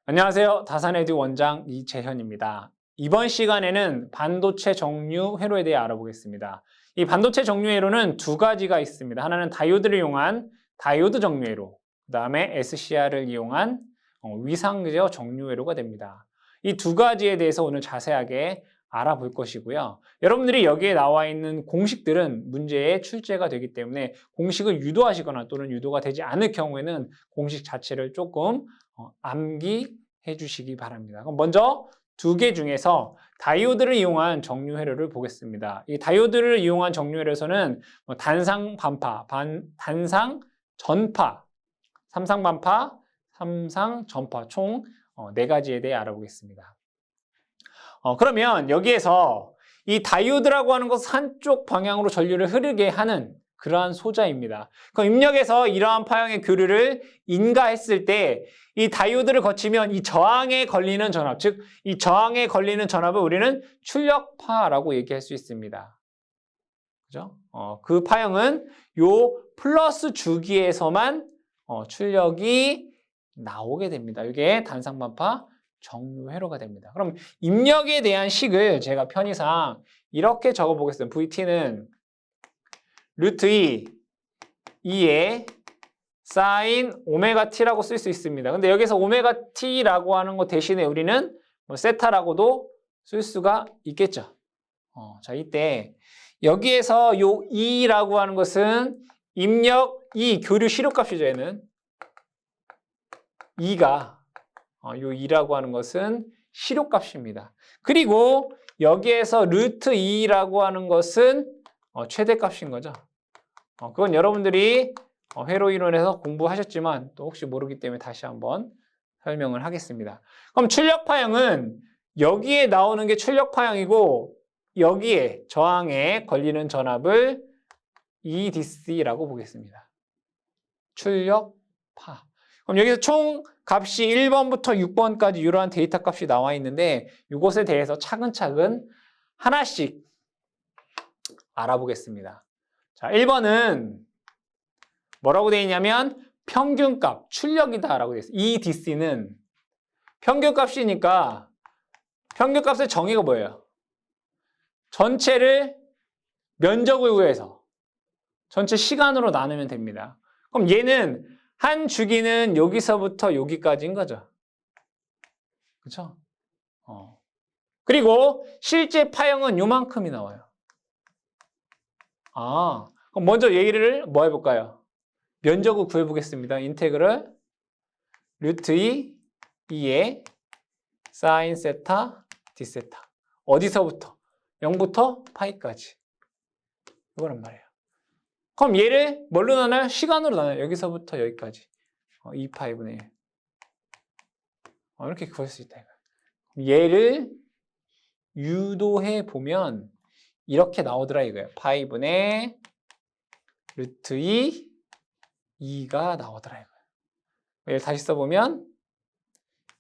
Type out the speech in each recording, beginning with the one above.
안녕하세요. 다산에듀 원장 이재현입니다. 이번 시간에는 반도체 정류 회로에 대해 알아보겠습니다. 이 반도체 정류 회로는 두 가지가 있습니다. 하나는 다이오드를 이용한 다이오드 정류 회로, 그 다음에 SCR을 이용한 위상제어 정류 회로가 됩니다. 이 두 가지에 대해서 오늘 자세하게 알아볼 것이고요. 여러분들이 여기에 나와 있는 공식들은 문제에 출제가 되기 때문에 공식을 유도하시거나 또는 유도가 되지 않을 경우에는 공식 자체를 조금 암기해 주시기 바랍니다. 그럼 먼저 두 개 중에서 다이오드를 이용한 정류 회로를 보겠습니다. 이 다이오드를 이용한 정류 회로에서는 단상 반파, 단상 전파, 삼상 반파, 삼상 전파 총 네 가지에 대해 알아보겠습니다. 그러면 여기에서 이 다이오드라고 하는 것은 한쪽 방향으로 전류를 흐르게 하는 그러한 소자입니다. 그럼 입력에서 이러한 파형의 교류를 인가했을 때 이 다이오드를 거치면 이 저항에 걸리는 전압, 즉 이 저항에 걸리는 전압을 우리는 출력파라고 얘기할 수 있습니다. 그죠? 그 파형은 요 플러스 주기에서만 출력이 나오게 됩니다. 이게 단상반파 정류 회로가 됩니다. 그럼 입력에 대한 식을 제가 편의상 이렇게 적어 보겠습니다. VT는 루트 2에 사인 오메가 t라고 쓸 수 있습니다. 근데 여기서 오메가 t라고 하는 것 대신에 우리는 세타라고도 쓸 수가 있겠죠. 자, 이때 여기에서 요 2라고 하는 것은 입력 2 교류 시료값이죠. 얘는 2가 요 2라고 하는 것은 시료값입니다. 그리고 여기에서 루트 2라고 하는 것은 최대값인 거죠. 그건 여러분들이 회로 이론에서 공부하셨지만 또 혹시 모르기 때문에 다시 한번 설명을 하겠습니다. 그럼 출력파형은 여기에 나오는 게 출력파형이고 여기에 저항에 걸리는 전압을 EDC라고 보겠습니다. 출력파. 그럼 여기서 총 값이 1번부터 6번까지 이러한 데이터 값이 나와 있는데 이것에 대해서 차근차근 하나씩 알아보겠습니다. 자, 1번은 뭐라고 되어 있냐면 평균값, 출력이다라고 되어 있어요. EDC는 평균값이니까 평균값의 정의가 뭐예요? 전체를 면적을 구해서 전체 시간으로 나누면 됩니다. 그럼 얘는 한 주기는 여기서부터 여기까지인 거죠. 그렇죠? 그리고 실제 파형은 요만큼이 나와요. 그럼 먼저 얘기를 뭐 해볼까요? 면적을 구해보겠습니다. 인테그럴 루트 2에 사인 세타 디세타. 어디서부터? 0부터 파이까지. 이거란 말이에요. 그럼 얘를 뭘로 나눠요? 시간으로 나눠요. 여기서부터 여기까지. 2파이분의 1. 이렇게 구할 수 있다. 얘를 유도해 보면 이렇게 나오더라 이거예요. 파이분의 루트 2가 나오더라 이거예요. 얘를 다시 써보면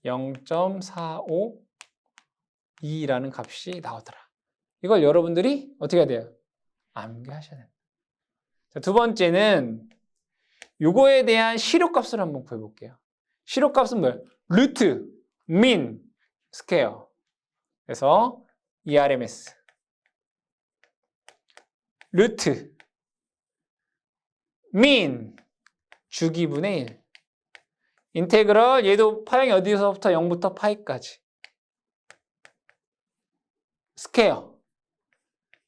0.452라는 값이 나오더라. 이걸 여러분들이 어떻게 해야 돼요? 암기하셔야 됩니다. 자, 두 번째는 요거에 대한 시료값을 한번 구해볼게요. 시료값은 뭐예요? 루트, 민, 스퀘어. 그래서 ERMS. 루트, 민, 주기분의 1. 인테그럴, 얘도 파형이 어디서부터 0부터 파이까지. 스퀘어.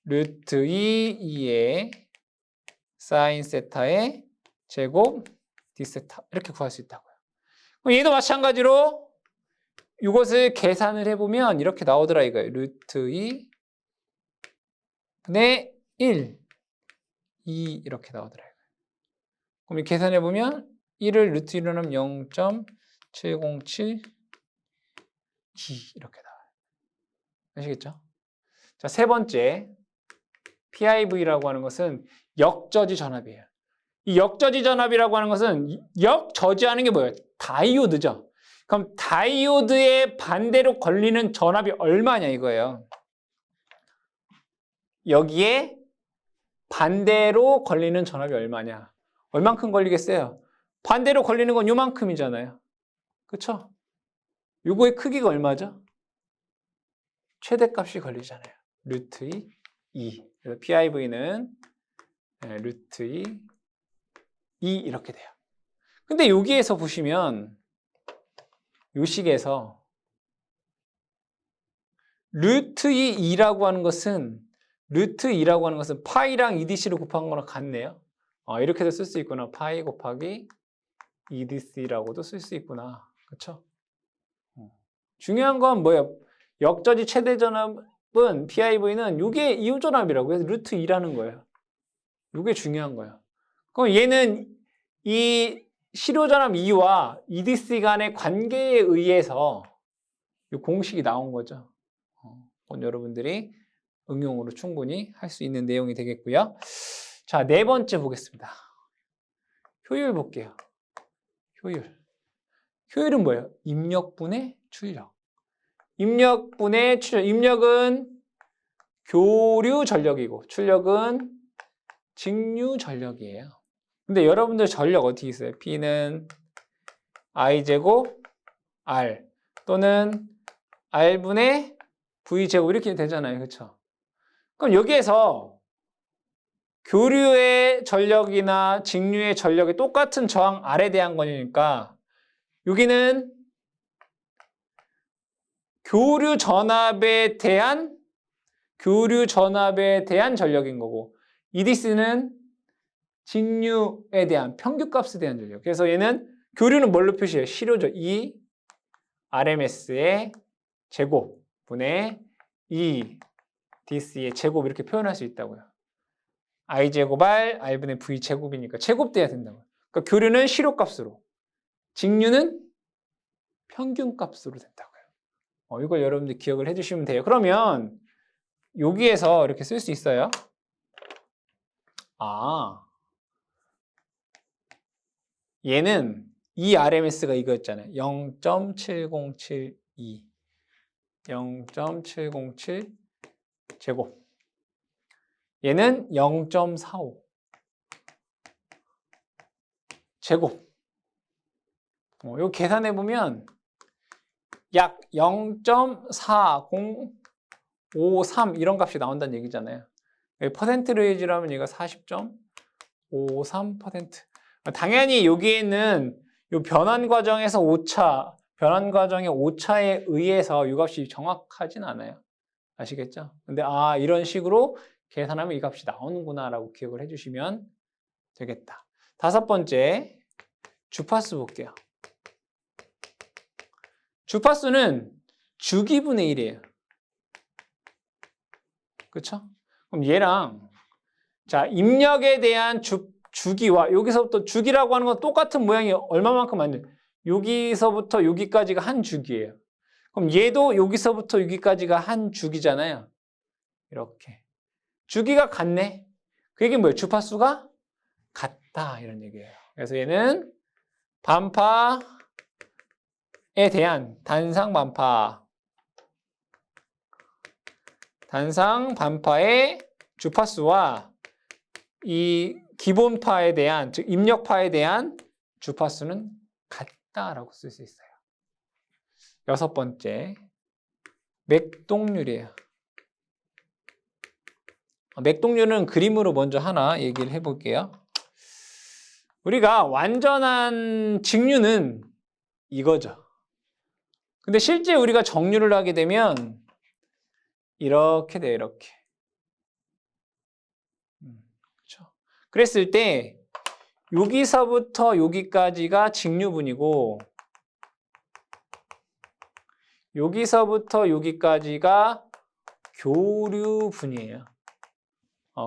루트 2에 사인 세타의 제곱 디세타. 이렇게 구할 수 있다고요. 그럼 얘도 마찬가지로 이것을 계산을 해보면 이렇게 나오더라 이거예요. 루트 2분의 1, 2 이렇게 나오더라 이거예요. 그럼 이 계산해보면 1을 루트 1로 하면 0.707 2 이렇게 나와요. 아시겠죠? 자, 세 번째 PIV라고 하는 것은 역저지 전압이에요. 이 역저지 전압이라고 하는 것은 역저지하는 게 뭐예요? 다이오드죠. 그럼 다이오드의 반대로 걸리는 전압이 얼마냐 이거예요. 여기에 반대로 걸리는 전압이 얼마냐? 얼만큼 걸리겠어요? 반대로 걸리는 건 요만큼이잖아요. 그렇죠? 요거의 크기가 얼마죠? 최대값이 걸리잖아요. 루트 2. 그래서 PIV는 루트 2 이렇게 돼요. 근데 여기에서 보시면 요 식에서 루트 2라고 하는 것은 파이랑 EDC를 곱한 거랑 같네요. 이렇게도 쓸 수 있구나. 파이 곱하기 EDC라고도 쓸 수 있구나. 그렇죠? 중요한 건 뭐예요? 역저지 최대 전압은 PIV는 이게 이온 전압이라고 해서 루트 2라는 거예요. 이게 중요한 거예요. 그럼 얘는 이 실효 전압 2와 EDC 간의 관계에 의해서 이 공식이 나온 거죠. 여러분들이 응용으로 충분히 할 수 있는 내용이 되겠고요. 자, 네 번째 보겠습니다. 효율 볼게요. 효율은 뭐예요? 입력분의 출력. 입력분의 출력. 입력은 교류 전력이고 출력은 직류 전력이에요. 근데 여러분들 전력 어떻게 있어요? P는 I제곱 R 또는 R분의 V제곱 이렇게 되잖아요. 그렇죠? 그럼 여기에서 교류의 전력이나 직류의 전력이 똑같은 저항 R에 대한 거니까 여기는 교류 전압에 대한 전력인 거고 EDC는 직류에 대한 평균값에 대한 전력. 그래서 얘는 교류는 뭘로 표시해요? 실효죠. E RMS의 제곱분의 E DC의 제곱 이렇게 표현할 수 있다고요. I제곱 R, R분의 V제곱이니까 제곱돼야 된다고요. 그러니까 교류는 실효값으로, 직류는 평균값으로 된다고요. 이걸 여러분들 기억을 해주시면 돼요. 그러면 여기에서 이렇게 쓸 수 있어요. 얘는 이 RMS가 이거였잖아요. 0.7072 0.707 제곱. 얘는 0.45 제곱. 이거 계산해 보면 약 0.4053 이런 값이 나온다는 얘기잖아요. 퍼센트 레이즈라면 얘가 40.53%. 당연히 여기에는 이 변환 과정에서 변환 과정의 오차에 의해서 이 값이 정확하진 않아요. 아시겠죠? 근데 이런 식으로 계산하면 이 값이 나오는구나 라고 기억을 해주시면 되겠다. 다섯 번째, 주파수 볼게요. 주파수는 주기분의 1이에요. 그렇죠? 그럼 얘랑 자 입력에 대한 주기와 여기서부터 주기라고 하는 건 똑같은 모양이 얼마만큼 안 돼요? 여기서부터 여기까지가 한 주기예요. 그럼 얘도 여기서부터 여기까지가 한 주기잖아요. 이렇게. 주기가 같네. 그 얘기는 뭐예요? 주파수가 같다 이런 얘기예요. 그래서 얘는 반파에 대한 단상 반파의 주파수와 이 기본파에 대한, 즉 입력파에 대한 주파수는 같다라고 쓸 수 있어요. 여섯 번째, 맥동률이에요. 맥동률은 그림으로 먼저 하나 얘기를 해볼게요. 우리가 완전한 직류는 이거죠. 근데 실제 우리가 정류를 하게 되면 이렇게 돼요, 이렇게. 그렇죠? 그랬을 때 여기서부터 여기까지가 직류분이고 여기서부터 여기까지가 교류분이에요.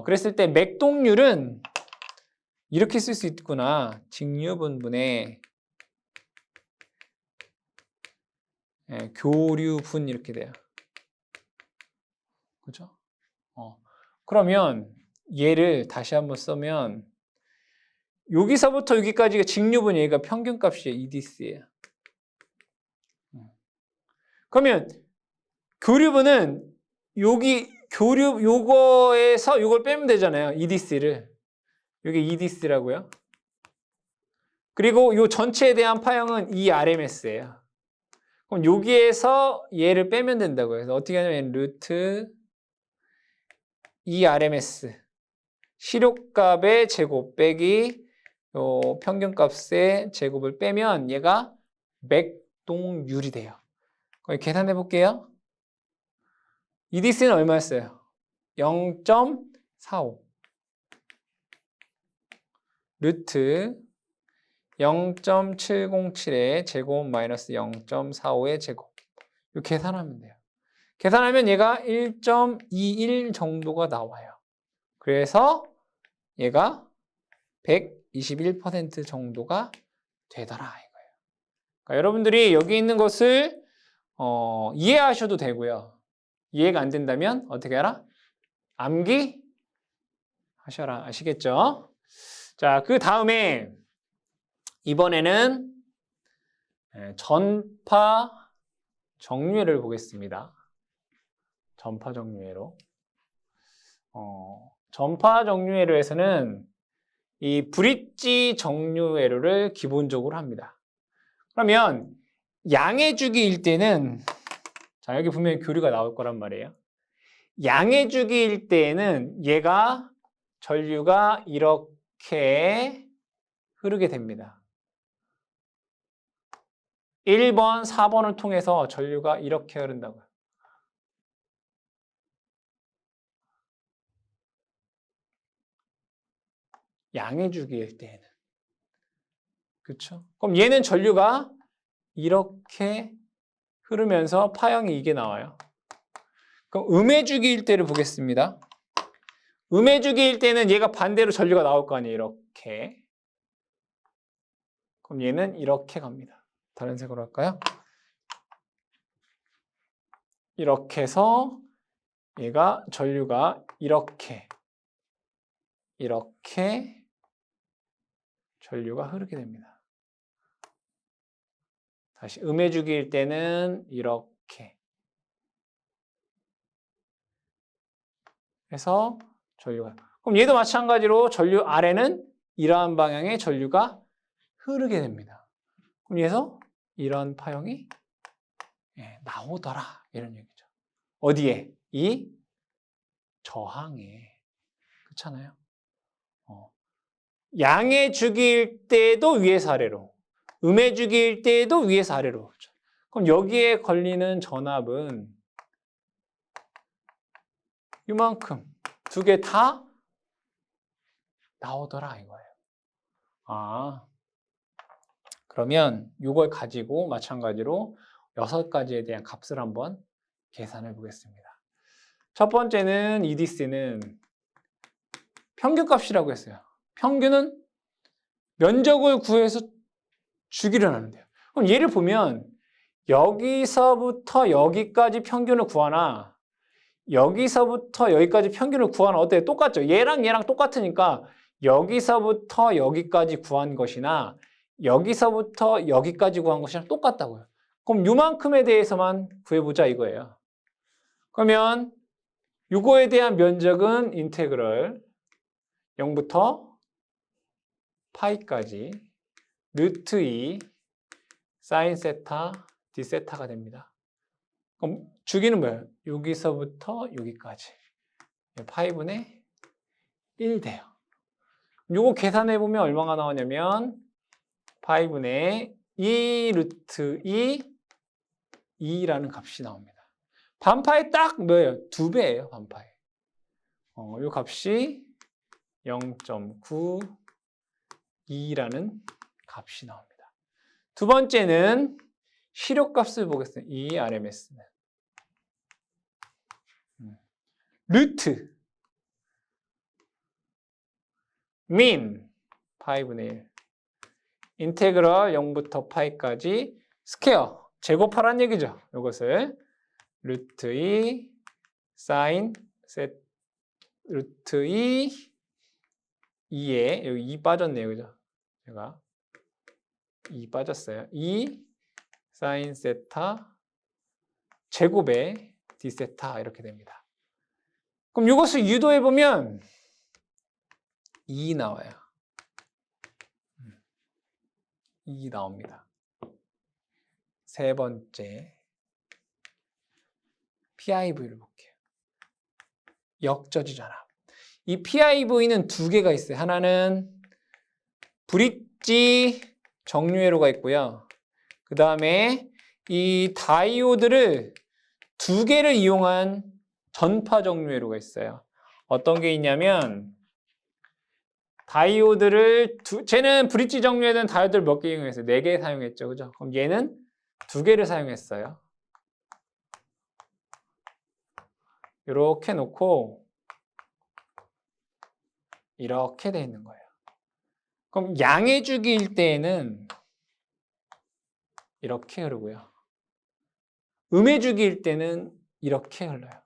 그랬을 때 맥동률은 이렇게 쓸 수 있구나. 직류분분의 교류분 이렇게 돼요. 그죠? 그러면 얘를 다시 한번 쓰면 여기서부터 여기까지가 직류분 얘가 평균값이에요. EDC예요. 그러면 교류분은 요거에서 요걸 빼면 되잖아요. EDC를. 이게 EDC라고요. 그리고 요 전체에 대한 파형은 이 RMS예요. 그럼 여기에서 얘를 빼면 된다고요. 그래서 어떻게 하냐면 루트 2RMS 실효값의 제곱 빼기 요 평균값의 제곱을 빼면 얘가 맥동률이 돼요. 거기 계산해 볼게요. EDC는 얼마였어요? 0.45 루트 0.707의 제곱 마이너스 0.45의 제곱 이렇게 계산하면 돼요. 계산하면 얘가 1.21 정도가 나와요. 그래서 얘가 121% 정도가 되더라 이거예요. 그러니까 여러분들이 여기 있는 것을 이해하셔도 되고요. 이해가 안 된다면 어떻게 하라? 암기 하셔라. 아시겠죠? 자, 그 다음에 이번에는 전파 정류회를 보겠습니다. 전파 정류회로. 전파 정류회로에서는 이 브릿지 정류회로를 기본적으로 합니다. 그러면 양의 주기일 때는 자, 여기 분명히 교류가 나올 거란 말이에요. 양의 주기일 때에는 얘가 전류가 이렇게 흐르게 됩니다. 1번, 4번을 통해서 전류가 이렇게 흐른다고요. 양의 주기일 때에는. 그렇죠? 그럼 얘는 전류가 이렇게 흐르면서 파형이 이게 나와요. 그럼 음의 주기일 때를 보겠습니다. 음의 주기일 때는 얘가 반대로 전류가 나올 거 아니에요. 이렇게. 그럼 얘는 이렇게 갑니다. 다른 색으로 할까요? 이렇게 해서 얘가 전류가 이렇게 전류가 흐르게 됩니다. 다시 음의 주기일 때는 이렇게 해서 전류가 그럼 얘도 마찬가지로 전류 아래는 이러한 방향의 전류가 흐르게 됩니다. 그럼 여기서 이런 파형이 나오더라 이런 얘기죠. 어디에? 이 저항에. 그렇잖아요. 양의 주기일 때도 위에서 아래로 음의 주기일 때도 위에서 아래로. 그럼 여기에 걸리는 전압은 이만큼 두 개 다 나오더라 이거예요. 그러면 이걸 가지고 마찬가지로 6가지에 대한 값을 한번 계산해 보겠습니다. 첫 번째는 EDC는 평균값이라고 했어요. 평균은 면적을 구해서 주기를 하는데요. 그럼 얘를 보면 여기서부터 여기까지 평균을 구하나 여기서부터 여기까지 평균을 구하나 어때요? 똑같죠? 얘랑 똑같으니까 여기서부터 여기까지 구한 것이나 여기서부터 여기까지 구한 것이랑 똑같다고요. 그럼 요만큼에 대해서만 구해보자 이거예요. 그러면 요거에 대한 면적은 인테그럴 0부터 파이까지 루트 2 사인 세타 d 세타가 됩니다. 그럼 주기는 뭐예요? 여기서부터 여기까지 파이분의 1 돼요. 요거 계산해 보면 얼마가 나오냐면 파이분의 2 루트 2라는 값이 나옵니다. 반파에 딱 뭐예요? 2배예요, 반파에. 요 값이 0.92라는 값이 나옵니다. 두 번째는 실효값을 보겠습니다. 이 RMS는 루트 민 파이분의 1 인테그럴 0부터 파이까지 스퀘어 제곱하라는 얘기죠. 이것을 루트 2 사인 셋 루트 2에 여기 2 빠졌네요. 그죠? 제가 2 빠졌어요. 2 사인 세타 제곱에 d 세타 이렇게 됩니다. 그럼 이것을 유도해 보면 2 나와요. 2 나옵니다. 세 번째 PIV를 볼게요. 역저지 전압. 이 PIV는 두 개가 있어요. 하나는 브릿지 정류회로가 있고요. 그 다음에 이 다이오드를 두 개를 이용한 전파 정류회로가 있어요. 어떤 게 있냐면 다이오드를 쟤는 브릿지 정류회로는 다이오드를 몇 개 이용했어요? 4개 사용했죠. 그죠? 그럼 얘는 2개를 사용했어요. 이렇게 놓고 이렇게 돼 있는 거예요. 그럼 양의 주기일 때에는 이렇게 흐르고요. 음의 주기일 때는 이렇게 흘러요.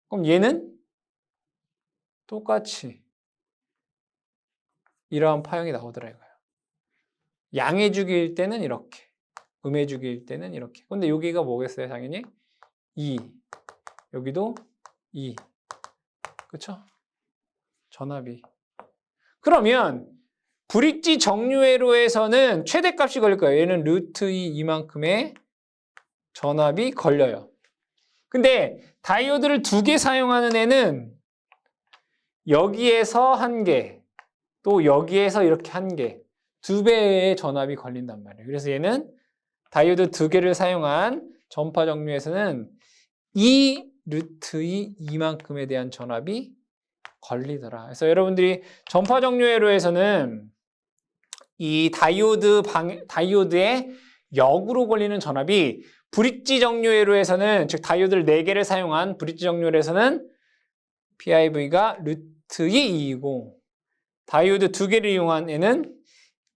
그럼 얘는 똑같이 이러한 파형이 나오더라고요. 양의 주기일 때는 이렇게, 음의 주기일 때는 이렇게. 근데 여기가 뭐겠어요? 당연히 2, 여기도 2, 그쵸? 전압이. 그러면 브릿지 정류회로에서는 최대값이 걸릴 거예요. 얘는 루트 2 이만큼의 전압이 걸려요. 근데 다이오드를 2개 사용하는 애는 여기에서 1개, 또 여기에서 이렇게 1개, 2배의 전압이 걸린단 말이에요. 그래서 얘는 다이오드 2개를 사용한 전파 정류에서는 이 루트 2 이만큼에 대한 전압이 걸리더라. 그래서 여러분들이 전파 정류회로에서는 이 다이오드의 역으로 걸리는 전압이 브릿지 정류회로에서는, 즉 다이오드를 4개를 사용한 브릿지 정류회로에서는 PIV가 루트 2이고 다이오드 2개를 이용한 애는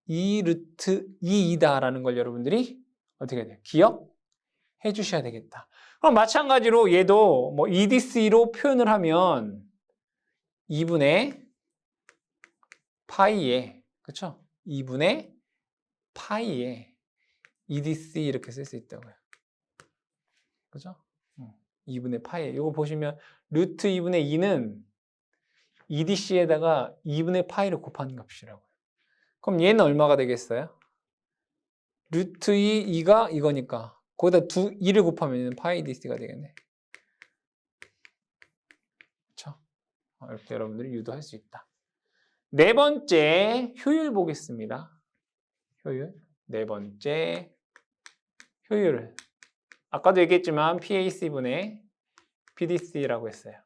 2 루트 2이다라는 걸 여러분들이 어떻게 해야 돼요? 기억해 주셔야 되겠다. 그럼 마찬가지로 얘도 뭐 EDC로 표현을 하면 2분의 파이에, 그쵸? 2분의 파이에 EDC 이렇게 쓸 수 있다고요. 그죠? 2분의 파이에. 이거 보시면 루트 2분의 2는 EDC에다가 2분의 파이를 곱하는 값이라고요. 그럼 얘는 얼마가 되겠어요? 루트 2가 이거니까 거기다 2를 곱하면 파이 EDC가 되겠네. 그렇죠? 이렇게 여러분들이 유도할 수 있다. 네 번째 효율 보겠습니다. 효율. 네 번째 효율을 아까도 얘기했지만 PAC분의 PDC라고 했어요.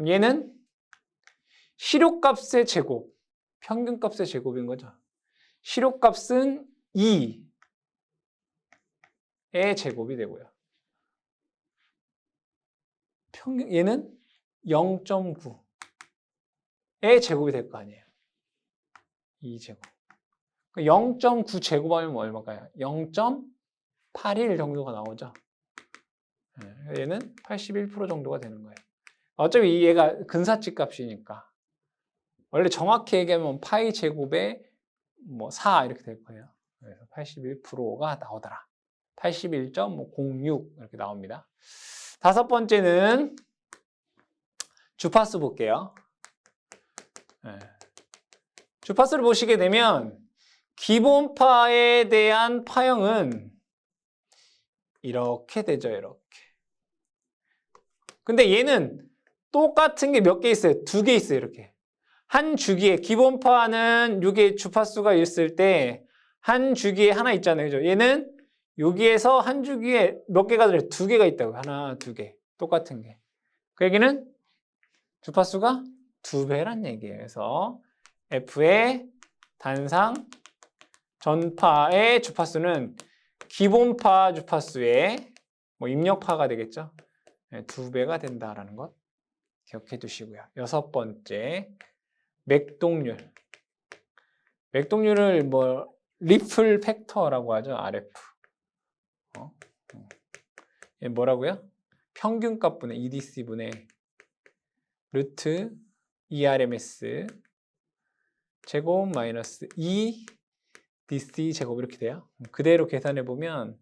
얘는 실효값의 제곱, 평균값의 제곱인 거죠. 실효값은 2의 제곱이 되고요. 얘는 0.9의 제곱이 될 거 아니에요. 2제곱. 0.9 제곱하면 얼마일까요? 0.81 정도가 나오죠. 얘는 81% 정도가 되는 거예요. 어차피 얘가 근사치 값이니까. 원래 정확히 얘기하면 파이 제곱에 뭐 4 이렇게 될 거예요. 그래서 81%가 나오더라. 81.06 이렇게 나옵니다. 다섯 번째는 주파수 볼게요. 주파수를 보시게 되면 기본파에 대한 파형은 이렇게 되죠. 이렇게. 근데 얘는 똑같은 게 몇 개 있어요? 2개 있어요. 이렇게. 한 주기에 기본파는 이게 주파수가 있을 때 한 주기에 하나 있잖아요. 그죠? 얘는 여기에서 한 주기에 몇 개가 들어요? 2개가 있다고요. 하나, 2개. 똑같은 게. 그 얘기는 주파수가 2배란 얘기예요. 그래서 F의 단상 전파의 주파수는 기본파 주파수의 뭐 입력파가 되겠죠. 2배가 된다라는 것 기억해 두시고요. 여섯 번째, 맥동률. 맥동률을 뭐 리플 팩터라고 하죠. RF. 뭐라고요? 평균값분의 EDC분의 루트 ERMS 제곱 마이너스 EDC 제곱 이렇게 돼요. 그대로 계산해 보면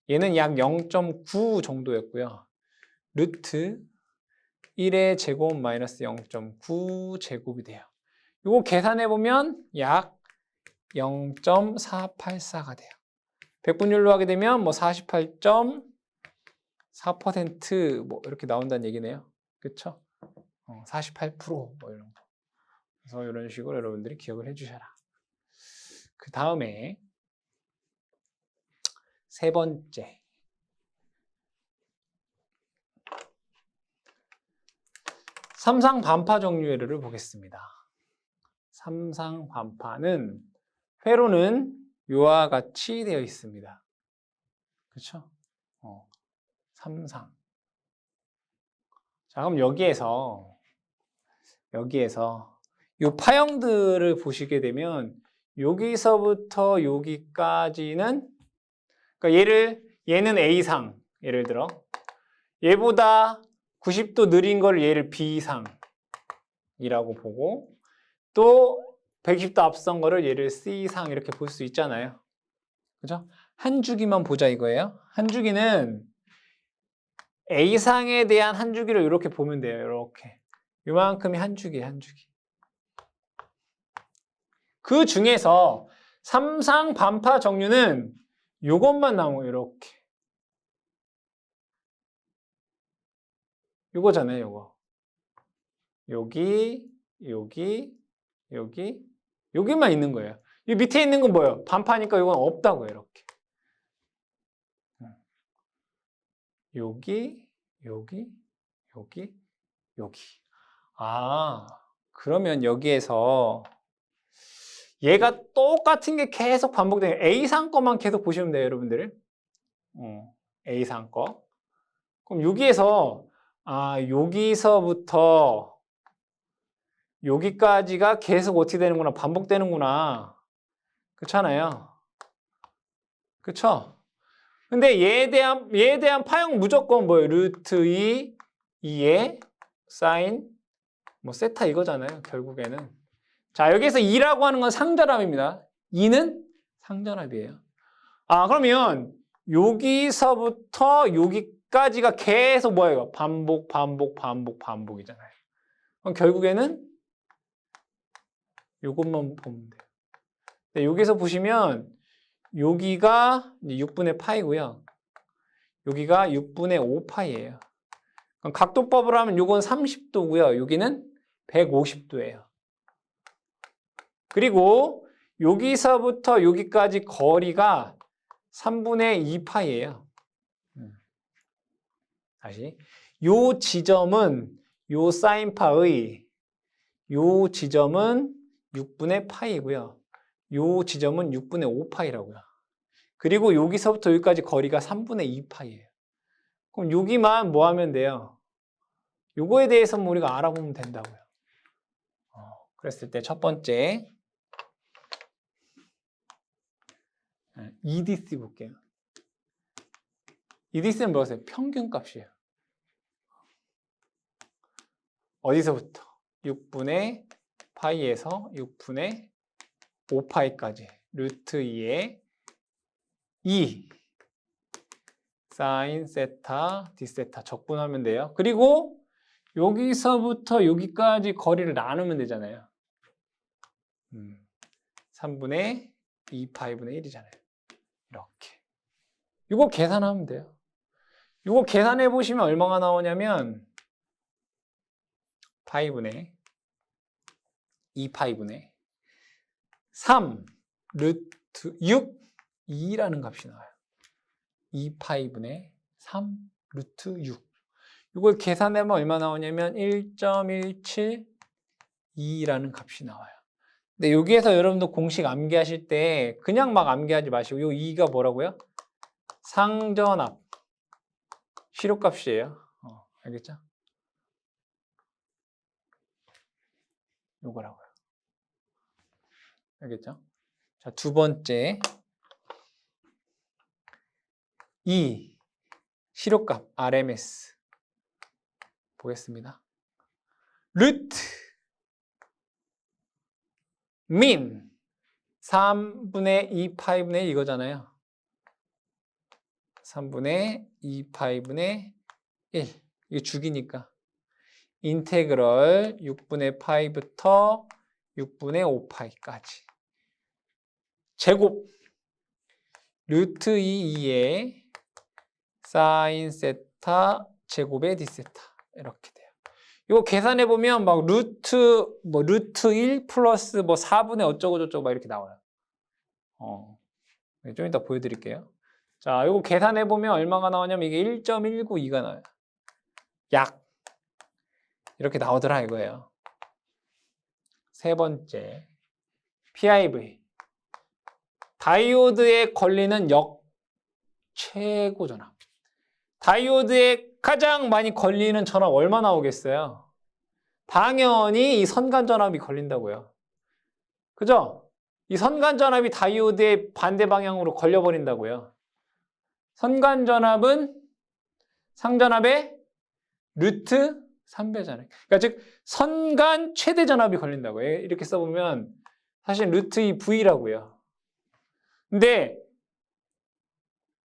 얘는 약 0.9 정도였고요. 루트 1의 제곱 마이너스 0.9 제곱이 돼요. 이거 계산해 보면 약 0.484가 돼요. 백분율로 하게 되면 뭐 48.4% 뭐 이렇게 나온다는 얘기네요. 그쵸? 48% 뭐 이런 거. 그래서 이런 식으로 여러분들이 기억을 해주셔라. 그 다음에 세 번째. 삼상 반파 정류회로를 보겠습니다. 삼상 반파는 회로는 요와 같이 되어 있습니다. 그렇죠? 삼상. 자, 그럼 여기에서 이 파형들을 보시게 되면 여기서부터 여기까지는 그러니까 얘는 A상, 예를 들어 얘보다 90도 느린 걸 얘를 B상이라고 보고 또 110도 앞선 거를 얘를 C상 이렇게 볼 수 있잖아요. 그죠? 한 주기만 보자 이거예요. 한 주기는 A상에 대한 한 주기를 이렇게 보면 돼요. 이렇게. 요만큼이 한 주기예요, 한 주기. 그 중에서 삼상 반파 정류는 요것만 나오고 이렇게. 요거잖아요, 요거. 여기만 있는 거예요. 이 밑에 있는 건 뭐예요? 반파니까 이건 없다고요, 이렇게. 여기. 아, 그러면 여기에서 얘가 똑같은 게 계속 반복돼요. A상 거만 계속 보시면 돼요, 여러분들. A상 거. 그럼 여기에서 여기서부터 여기까지가 계속 어떻게 되는구나, 반복되는구나. 그렇잖아요. 그쵸? 근데 얘에 대한 파형 무조건 뭐예요? 루트 2에 사인 뭐 세타 이거잖아요, 결국에는. 자, 여기서 2라고 하는 건 상전합입니다. 2는 상전합이에요. 그러면 여기서부터 여기까지가 계속 뭐예요? 반복이잖아요. 그럼 결국에는 이것만 보면 돼요. 근데 여기서 보시면 여기가 6분의 파이고요. 여기가 6분의 5파이예요. 그럼 각도법으로 하면 이건 30도고요. 여기는 150도예요. 그리고 여기서부터 여기까지 거리가 3분의 2파이예요. 다시. 요 지점은 요 사인파의 요 지점은 6분의 파이고요. 요 지점은 6분의 5파이라고요. 그리고 여기서부터 여기까지 거리가 3분의 2파이예요. 그럼 여기만 뭐 하면 돼요? 요거에 대해서는 우리가 알아보면 된다고요. 그랬을 때 첫 번째 EDC 볼게요. EDC는 뭐였어요? 평균값이에요. 어디서부터? 6분의 파이에서 6분의 5파이까지 루트 2에 2 사인 세타 디세타 적분하면 돼요. 그리고 여기서부터 여기까지 거리를 나누면 되잖아요. 3분의 2파이분의 1이잖아요. 이렇게. 이거 계산하면 돼요. 이거 계산해 보시면 얼마가 나오냐면 파이분의 2파이분의 3 루트 6 2라는 값이 나와요. 2파이분의 3 루트 6. 이걸 계산하면 얼마 나오냐면 1.172라는 값이 나와요. 근데 여기에서 여러분도 공식 암기하실 때 그냥 막 암기하지 마시고 이 2가 뭐라고요? 상전압 시료값이에요. 알겠죠? 요거라고요. 알겠죠? 자, 두 번째 2 시료값 RMS 보겠습니다. 루트 민 3분의 2파이분의 이거잖아요. 3분의 2파이분의 1 이게 주기니까 인테그럴 6분의 파이부터 6분의 5파이까지 제곱 루트 2의 사인 세타 제곱의 d 세타 이렇게 돼요. 이거 계산해 보면 막 루트 1 플러스 뭐 4분의 어쩌고 저쩌고 막 이렇게 나와요. 좀 이따 보여드릴게요. 자, 이거 계산해 보면 얼마가 나오냐면 이게 1.192가 나와요. 약 이렇게 나오더라 이거예요. 세 번째, PIV. 다이오드에 걸리는 최고 전압. 다이오드에 가장 많이 걸리는 전압 얼마 나오겠어요? 당연히 이 선간 전압이 걸린다고요. 그죠? 이 선간 전압이 다이오드의 반대 방향으로 걸려버린다고요. 선간 전압은 상전압의 루트 3배잖아요. 그러니까 즉 선간 최대 전압이 걸린다고요. 이렇게 써보면 사실 루트 2 V라고요. 근데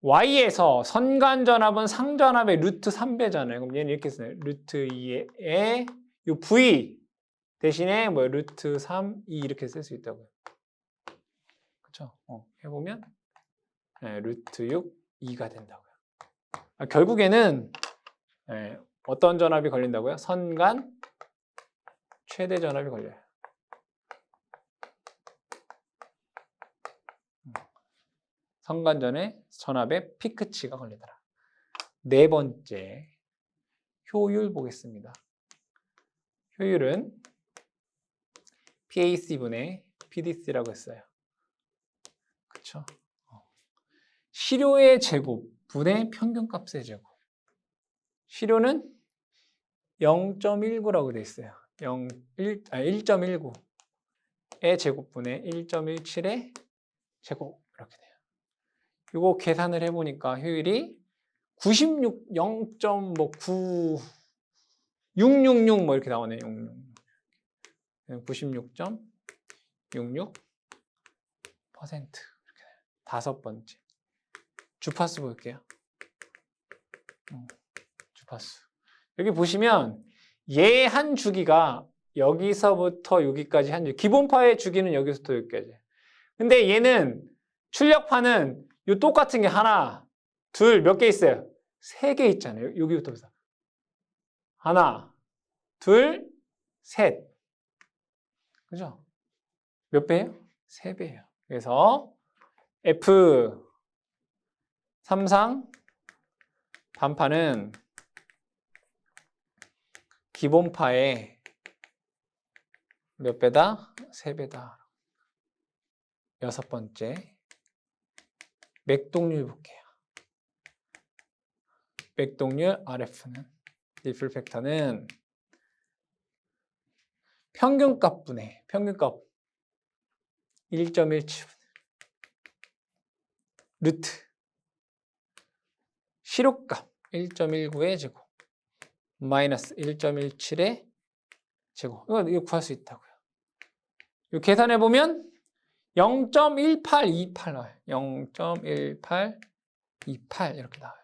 Y에서 선간 전압은 상전압의 루트 3배잖아요. 그럼 얘는 이렇게 써요. 루트 2의 이 V 대신에 뭐 루트 3, 2 이렇게 쓸 수 있다고요. 그렇죠? 해보면 루트 6, 2가 된다고요. 결국에는 어떤 전압이 걸린다고요? 선간 최대 전압이 걸려요. 선간전의 전압의 피크치가 걸리더라. 네 번째, 효율 보겠습니다. 효율은 PAC분의 PDC라고 했어요. 그쵸? 시료의 제곱 분의 평균값의 제곱. 시료는 0.19라고 되어 있어요. 1.19의 제곱분의 1.17의 제곱 이렇게 돼요. 이거 계산을 해보니까 효율이 666 뭐 이렇게 나오네요. 96.66% 이렇게 돼요. 다섯 번째, 주파수 볼게요. 주파수. 여기 보시면 얘 한 주기가 여기서부터 여기까지 한 주기. 기본파의 주기는 여기서부터 여기까지. 근데 얘는 출력파는 요 똑같은 게 하나, 둘, 몇 개 있어요? 3개 있잖아요. 여기부터. 하나, 둘, 셋. 그죠? 몇 배예요? 3배예요. 그래서 F 삼상 반파는 기본파의 몇 배다? 3배다. 여섯 번째, 맥동률 볼게요. 맥동률 RF는 리플 팩터는 평균값분의 평균값 1.17 루트 시료값 1.19의 제곱 마이너스 1.17의 제곱. 이거 구할 수 있다고요. 이거 계산해 보면 0.1828 나와요. 0.1828 이렇게 나와요.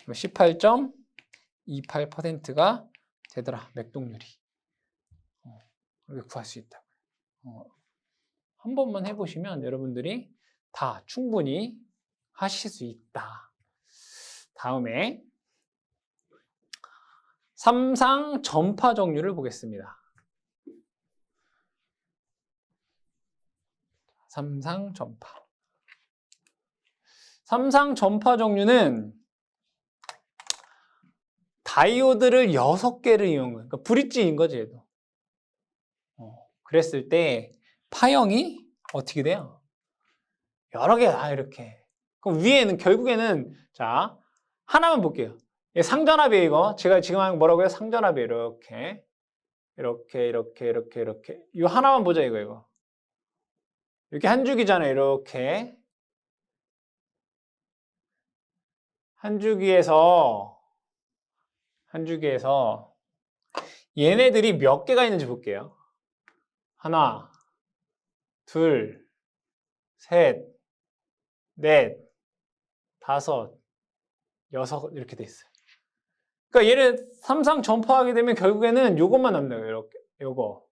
18.28%가 되더라. 맥동률이. 이렇게 구할 수 있다고요. 한 번만 해보시면 여러분들이 다 충분히 하실 수 있다. 다음에 삼상 전파 정류를 보겠습니다. 삼상 전파. 삼상 전파 정류는 다이오드를 6개를 이용한 거예요. 그러니까 브릿지인 거지, 얘도. 그랬을 때 파형이 어떻게 돼요? 여러 개다, 이렇게. 그럼 위에는 결국에는 자, 하나만 볼게요. 상전압이에요, 이거. 제가 지금 하는 거 뭐라고요? 상전압이에요. 이렇게. 이렇게. 이 하나만 보자, 이거. 이렇게 한 주기잖아요. 이렇게. 한 주기에서 얘네들이 몇 개가 있는지 볼게요. 하나, 둘, 셋, 넷, 다섯, 여섯 이렇게 돼 있어요. 그러니까 얘를 삼상 전파하게 되면 결국에는 요것만 남네요. 이렇게 요거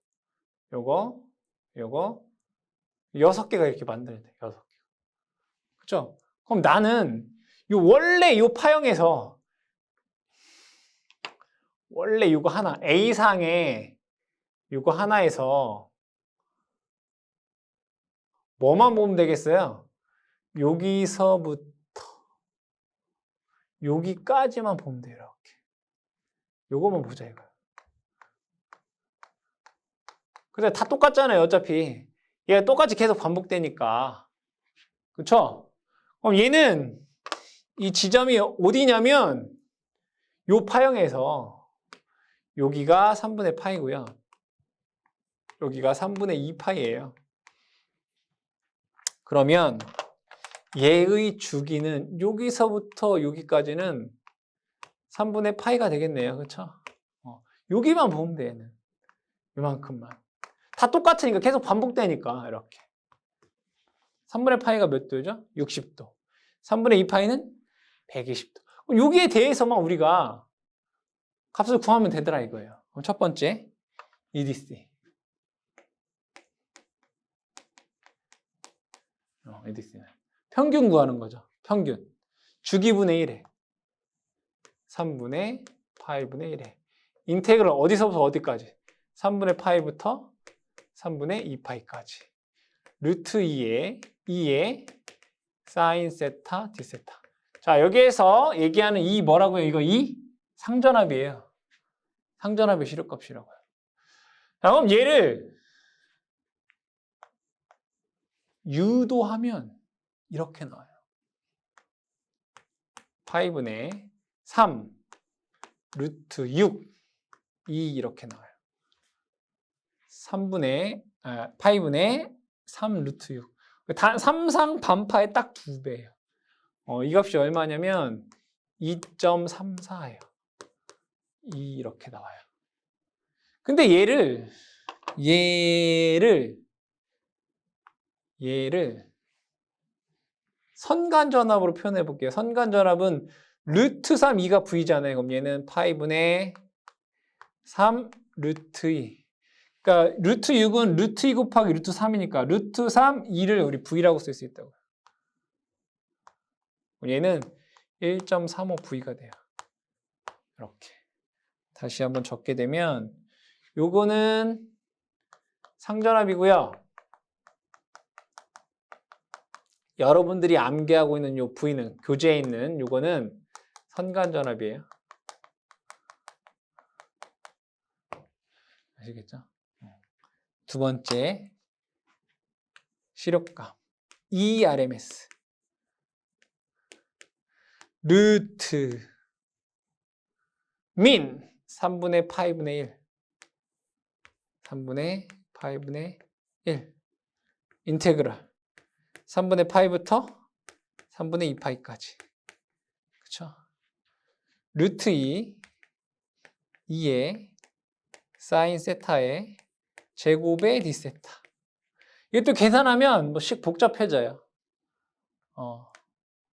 6개가 이렇게 만들어야 돼요. 6개. 그렇죠? 그럼 나는 원래 요 파형에서 원래 요거 하나 A상에 요거 하나에서 뭐만 보면 되겠어요? 여기서부터 여기까지만 보면 돼요. 이렇게. 요거만 보자 이거. 근데 다 똑같잖아요. 어차피 얘가 똑같이 계속 반복되니까. 그쵸? 그럼 얘는 이 지점이 어디냐면 요 파형에서 여기가 3분의 파이고요. 여기가 3분의 2 파이예요. 그러면 얘의 주기는 여기서부터 여기까지는 3분의 파이가 되겠네요. 그렇죠? 여기만 보면 돼, 얘는. 이만큼만. 다 똑같으니까 계속 반복되니까 이렇게. 3분의 파이가 몇 도죠? 60도. 3분의 2 파이는 120도. 여기에 대해서만 우리가 값을 구하면 되더라 이거예요. 그럼 첫 번째, EDC. EDC는 평균 구하는 거죠. 평균. 주기분의 1에 3분의 파이분의 1에 인테그럴 어디서부터 어디까지? 3분의 파이부터 3분의 2파이까지. 루트 2에 사인 세타 디세타. 자, 여기에서 얘기하는 이 뭐라고요? 이거 이 상전합이에요. 상전합의 시료값이라고요. 자, 그럼 얘를 유도하면 이렇게 나와요. 파이분의 3 루트 6 2 이렇게 나와요. 파이분의 3 루트 6. 삼상 반파의 딱 2배예요. 이 값이 얼마냐면 2.34예요. 이렇게 나와요. 근데 얘를 선간전압으로 표현해 볼게요. 선간전압은 루트 3, 2가 V잖아요. 그럼 얘는 파이분의 3 루트 2. 그러니까 루트 6은 루트 2 곱하기 루트 3이니까 루트 3, 2를 우리 V라고 쓸 수 있다고요. 얘는 1.35V가 돼요. 이렇게. 다시 한번 적게 되면 요거는 상전압이고요. 여러분들이 암기하고 있는 요 V는 교재에 있는 요거는 선간전압이에요. 아시겠죠? 두 번째 시력값 ERMS 루트 민 3분의 파이분의 1 3분의 파이분의 1 인테그럴 3분의 파이부터 3분의 2파이까지. 그쵸? 루트 2에 사인 세타의 제곱의 디세타. 이것도 계산하면 뭐씩 복잡해져요.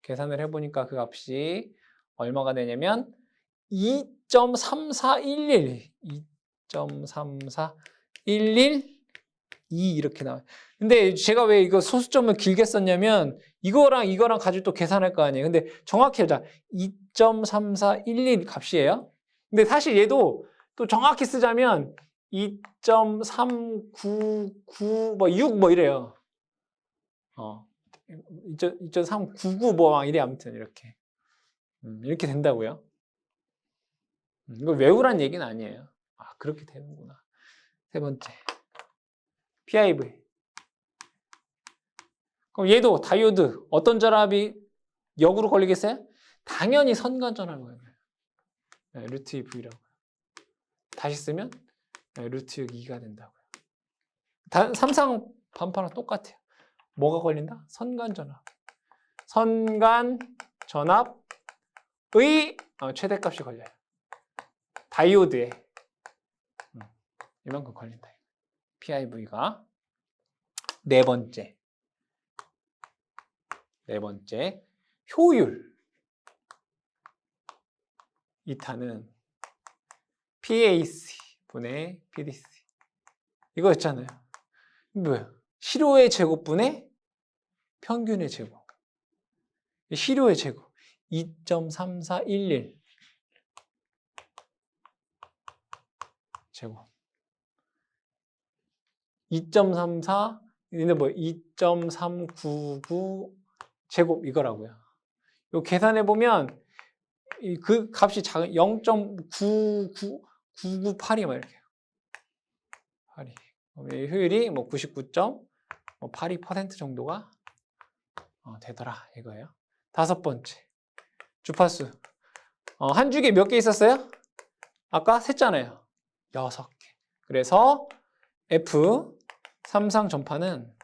계산을 해보니까 그 값이 얼마가 되냐면 2.3411 2.3411 2 이렇게 나와요. 근데 제가 왜 이거 소수점을 길게 썼냐면 이거랑 가지고 또 계산할 거 아니에요. 근데 정확히 하자. 2.3411 값이에요. 근데 사실 얘도 또 정확히 쓰자면 2.399 뭐 6 뭐 이래요. 2.399 뭐 막 이래. 아무튼 이렇게 된다고요. 이걸 외우란 얘기는 아니에요. 그렇게 되는구나. 세 번째 PIV. 그럼 얘도 다이오드 어떤 전압이 역으로 걸리겠어요? 당연히 선간 전압이 걸려요. 루트 2V라고요. 다시 쓰면 루트 2가 된다고요. 삼상 반파랑 똑같아요. 뭐가 걸린다? 선간전압. 선간전압의 최대값이 걸려요. 다이오드에 이만큼 걸린다. PIV가 네 번째 효율. 이타는 PAC 분의 PDC. 이거 있잖아요. 뭐예요? 실효의 제곱분의 평균의 제곱. 시료의 제곱 2.3411 제곱 2.34 근데 뭐 2.399 제곱 이거라고요. 요 계산해 보면 그 값이 작은 0.998이 막 이렇게 8이 효율이 뭐 99.82% 정도가 되더라 이거예요. 다섯 번째 주파수 한 주기에 몇 개 있었어요? 아까 셌잖아요. 6개. 그래서 F 삼상 전파는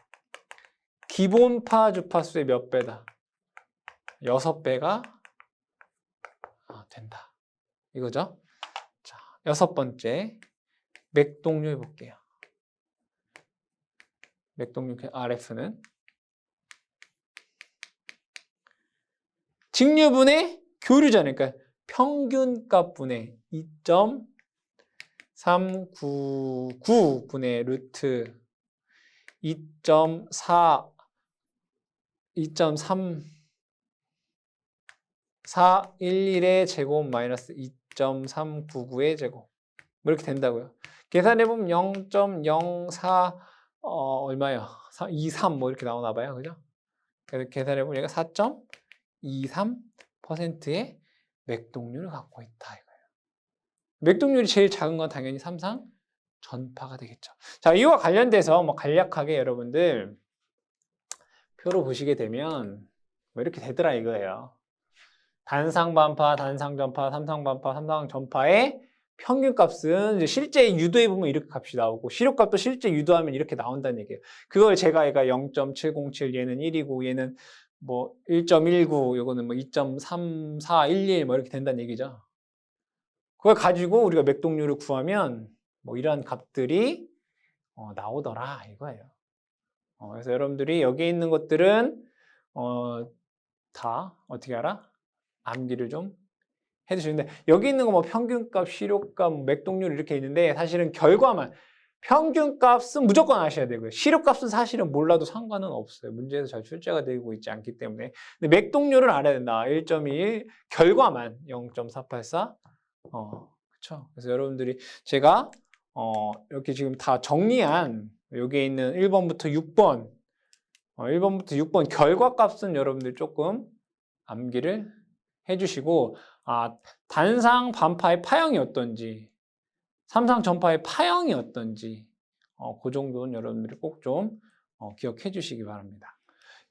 기본파 주파수의 몇 배다? 6배가 된다. 이거죠? 자, 여섯 번째 맥동류 해볼게요. 맥동류 RF는 직류분의 교류잖아요. 그러니까 평균값분의 2.399 분의 루트 2.411의 제곱 마이너스 2.399의 제곱 뭐 이렇게 된다고요. 계산해보면 0.04 얼마요? 23 뭐 이렇게 나오나 봐요. 그죠? 그래서 계산해보면 얘가 4.23%의 맥동률을 갖고 있다 이거예요. 맥동률이 제일 작은 건 당연히 삼상 전파가 되겠죠. 자, 이와 관련돼서 뭐 간략하게 여러분들 표로 보시게 되면 뭐 이렇게 되더라 이거예요. 단상반파, 단상전파, 삼상반파, 삼상전파의 평균값은 이제 실제 유도해 보면 이렇게 값이 나오고 시료값도 실제 유도하면 이렇게 나온다는 얘기예요. 그걸 제가 얘가 0.707 얘는 1이고 얘는 뭐 1.19 요거는 뭐 2.3411 뭐 이렇게 된다는 얘기죠. 그걸 가지고 우리가 맥동률을 구하면 뭐 이러한 값들이 나오더라 이거예요. 그래서 여러분들이 여기 있는 것들은 다 어떻게 알아? 암기를 좀 해두시는데 여기 있는 거 뭐 평균값, 시료값, 맥동률 이렇게 있는데 사실은 결과만 평균값은 무조건 아셔야 되고요. 시료값은 사실은 몰라도 상관은 없어요. 문제에서 잘 출제가 되고 있지 않기 때문에. 근데 맥동률을 알아야 된다. 1.21 결과만 0.484 그렇죠. 그래서 여러분들이 제가 이렇게 지금 다 정리한 여기에 있는 1번부터 6번 1번부터 6번 결과값은 여러분들 조금 암기를 해주시고 단상 반파의 파형이 어떤지 삼상 전파의 파형이 어떤지 그 정도는 여러분들이 꼭 좀 기억해 주시기 바랍니다.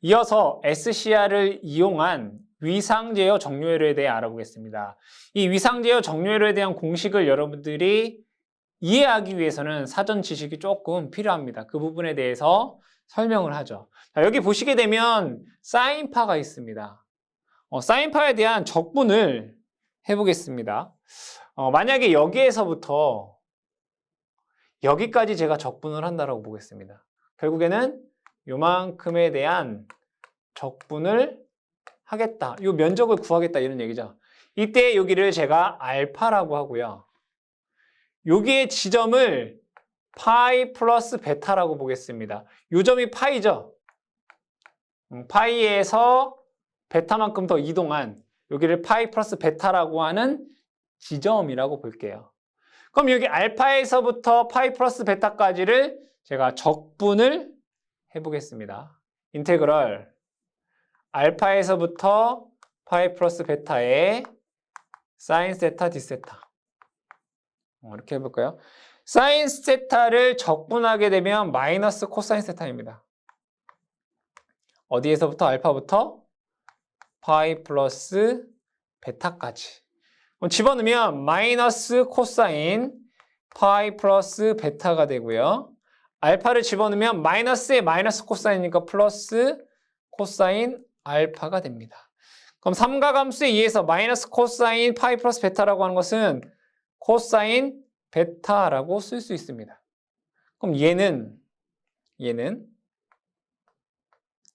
이어서 SCR을 이용한 위상제어 정료회로에 대해 알아보겠습니다. 이 위상제어 정료회로에 대한 공식을 여러분들이 이해하기 위해서는 사전 지식이 조금 필요합니다. 그 부분에 대해서 설명을 하죠. 자, 여기 보시게 되면 사인파가 있습니다. 사인파에 대한 적분을 해보겠습니다. 만약에 여기에서부터 여기까지 제가 적분을 한다고 보겠습니다. 결국에는 요만큼에 대한 적분을 하겠다. 요 면적을 구하겠다 이런 얘기죠. 이때 여기를 제가 알파라고 하고요. 여기의 지점을 파이 플러스 베타라고 보겠습니다. 요 점이 파이죠. 파이에서 베타만큼 더 이동한 여기를 파이 플러스 베타라고 하는 지점이라고 볼게요. 그럼 여기 알파에서부터 파이 플러스 베타까지를 제가 적분을 해보겠습니다. 인테그럴 알파에서부터 파이 플러스 베타의 사인 세타 디세타 이렇게 해볼까요? 사인 세타를 적분하게 되면 마이너스 코사인 세타입니다. 어디에서부터? 알파부터 파이 플러스 베타까지. 집어넣으면 마이너스 코사인 파이 플러스 베타가 되고요. 알파를 집어넣으면 마이너스에 마이너스 코사인이니까 플러스 코사인 알파가 됩니다. 그럼 삼가함수에 의해서 마이너스 코사인 파이 플러스 베타라고 하는 것은 코사인 베타라고 쓸 수 있습니다. 그럼 얘는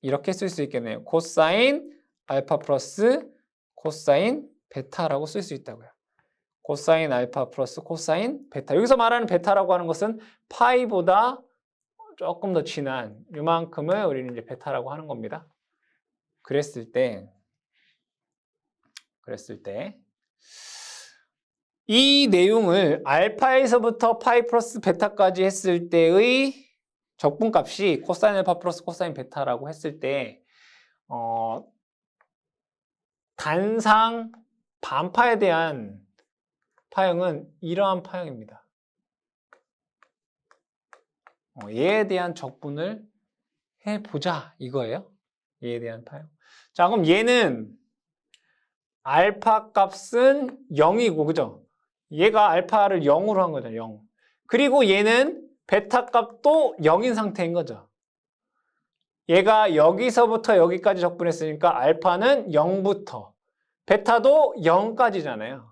이렇게 쓸 수 있겠네요. 코사인 알파 플러스 코사인 베타라고 쓸 수 있다고요. 코사인 알파 플러스 코사인 베타. 여기서 말하는 베타라고 하는 것은 파이보다 조금 더 진한 이만큼을 우리는 이제 베타라고 하는 겁니다. 그랬을 때 그랬을 때 이 내용을 알파에서부터 파이 플러스 베타까지 했을 때의 적분값이 코사인 알파 플러스 코사인 베타라고 했을 때 단상 반파에 대한 파형은 이러한 파형입니다. 얘에 대한 적분을 해보자 이거예요. 얘에 대한 파형. 자, 그럼 얘는 알파 값은 0이고, 그죠? 얘가 알파를 0으로 한 거죠, 0. 그리고 얘는 베타 값도 0인 상태인 거죠. 얘가 여기서부터 여기까지 적분했으니까 알파는 0부터, 베타도 0까지잖아요.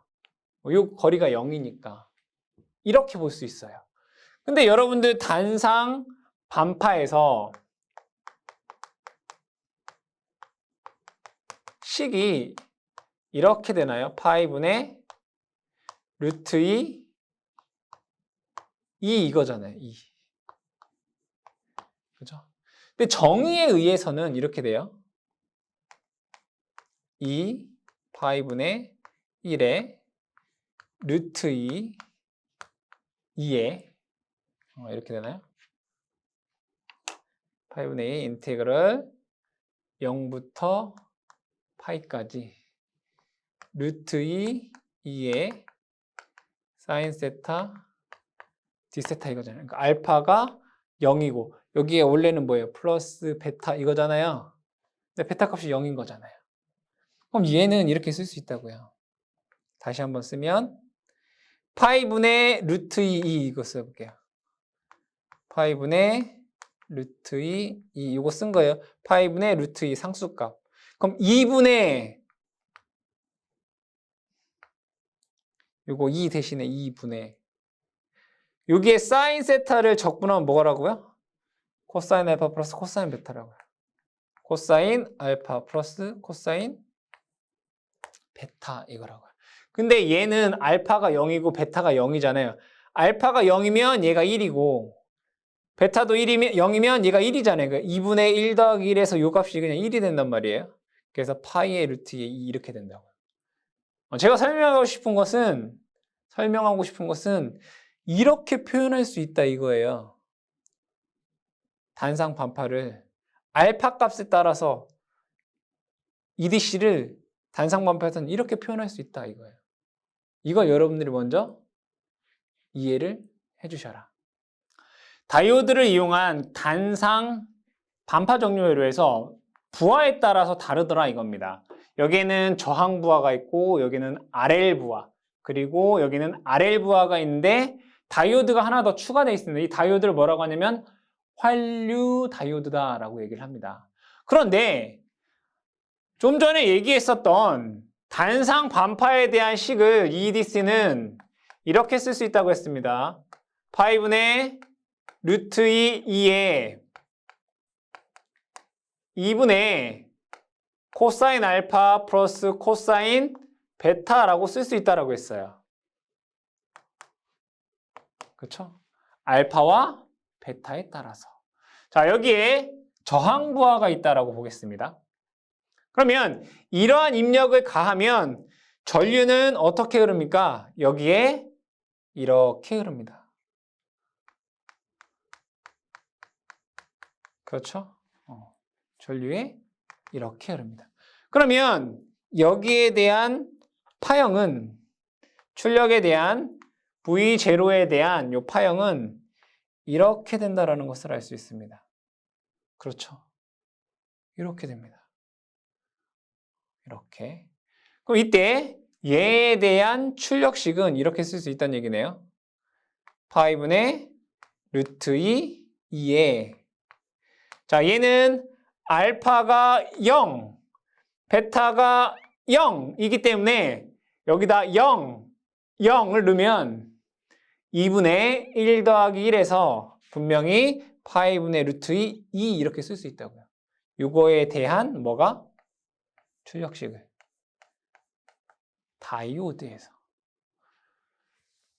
이 거리가 0이니까. 이렇게 볼 수 있어요. 근데 여러분들 단상 반파에서 식이 이렇게 되나요? 파이분의 루트 2 이거잖아요. 2. 그죠? 근데 정의에 의해서는 이렇게 돼요. 2 파이분의 1에 루트 2에 이렇게 되나요? 파이분의 2 인테그럴 0부터 파이까지 루트 2에 사인 세타 디세타 이거잖아요. 그러니까 알파가 0이고 여기에 원래는 뭐예요? 플러스 베타 이거잖아요. 근데 베타 값이 0인 거잖아요. 그럼 얘는 이렇게 쓸 수 있다고요. 다시 한번 쓰면 파이분의 루트 2 이거 써볼게요. 파이분의 루트 2 이거 쓴 거예요. 파이분의 루트 2 상수값. 그럼 2분의 요거 2 대신에 2분의 여기에 사인 세타를 적분하면 뭐라고요? 코사인 알파 플러스 코사인 베타라고요. 코사인 알파 플러스 코사인 베타 이거라고요. 근데 얘는 알파가 0이고 베타가 0이잖아요. 알파가 0이면 얘가 1이고 베타도 0이면 얘가 1이잖아요. 그러니까 2분의 1 더하기 1에서 요 값이 그냥 1이 된단 말이에요. 그래서 파이의 루트 2 이렇게 된다고요. 제가 설명하고 싶은 것은 이렇게 표현할 수 있다 이거예요. 단상 반파를 알파 값에 따라서 EDC를 단상 반파에서는 이렇게 표현할 수 있다 이거예요. 이걸 여러분들이 먼저 이해를 해주셔라. 다이오드를 이용한 단상 반파 정류회로에서 부하에 따라서 다르더라 이겁니다. 여기에는 저항 부하가 있고 여기는 RL 부하 그리고 여기는 RL 부하가 있는데 다이오드가 하나 더 추가되어 있습니다. 이 다이오드를 뭐라고 하냐면 환류 다이오드다라고 얘기를 합니다. 그런데 좀 전에 얘기했었던 단상 반파에 대한 식을 EDC는 이렇게 쓸 수 있다고 했습니다. 파이분의 루트 2에 2분의 코사인 알파 플러스 코사인 베타라고 쓸 수 있다고 했어요. 그렇죠? 알파와 베타에 따라서. 자, 여기에 저항 부하가 있다라고 보겠습니다. 그러면 이러한 입력을 가하면 전류는 어떻게 흐릅니까? 여기에 이렇게 흐릅니다. 그렇죠? 전류에 이렇게 흐릅니다. 그러면 여기에 대한 파형은 출력에 대한 V0에 대한 이 파형은 이렇게 된다라는 것을 알 수 있습니다. 그렇죠? 이렇게 됩니다. 이렇게. 그럼 이때 얘에 대한 출력식은 이렇게 쓸 수 있다는 얘기네요. 파이분의 루트 2에 자, 얘는 알파가 0, 베타가 0이기 때문에 여기다 0을 넣으면 2분의 1 더하기 1에서 분명히 파이분의 루트 2 이렇게 쓸 수 있다고요. 이거에 대한 뭐가? 출력식을. 다이오드에서.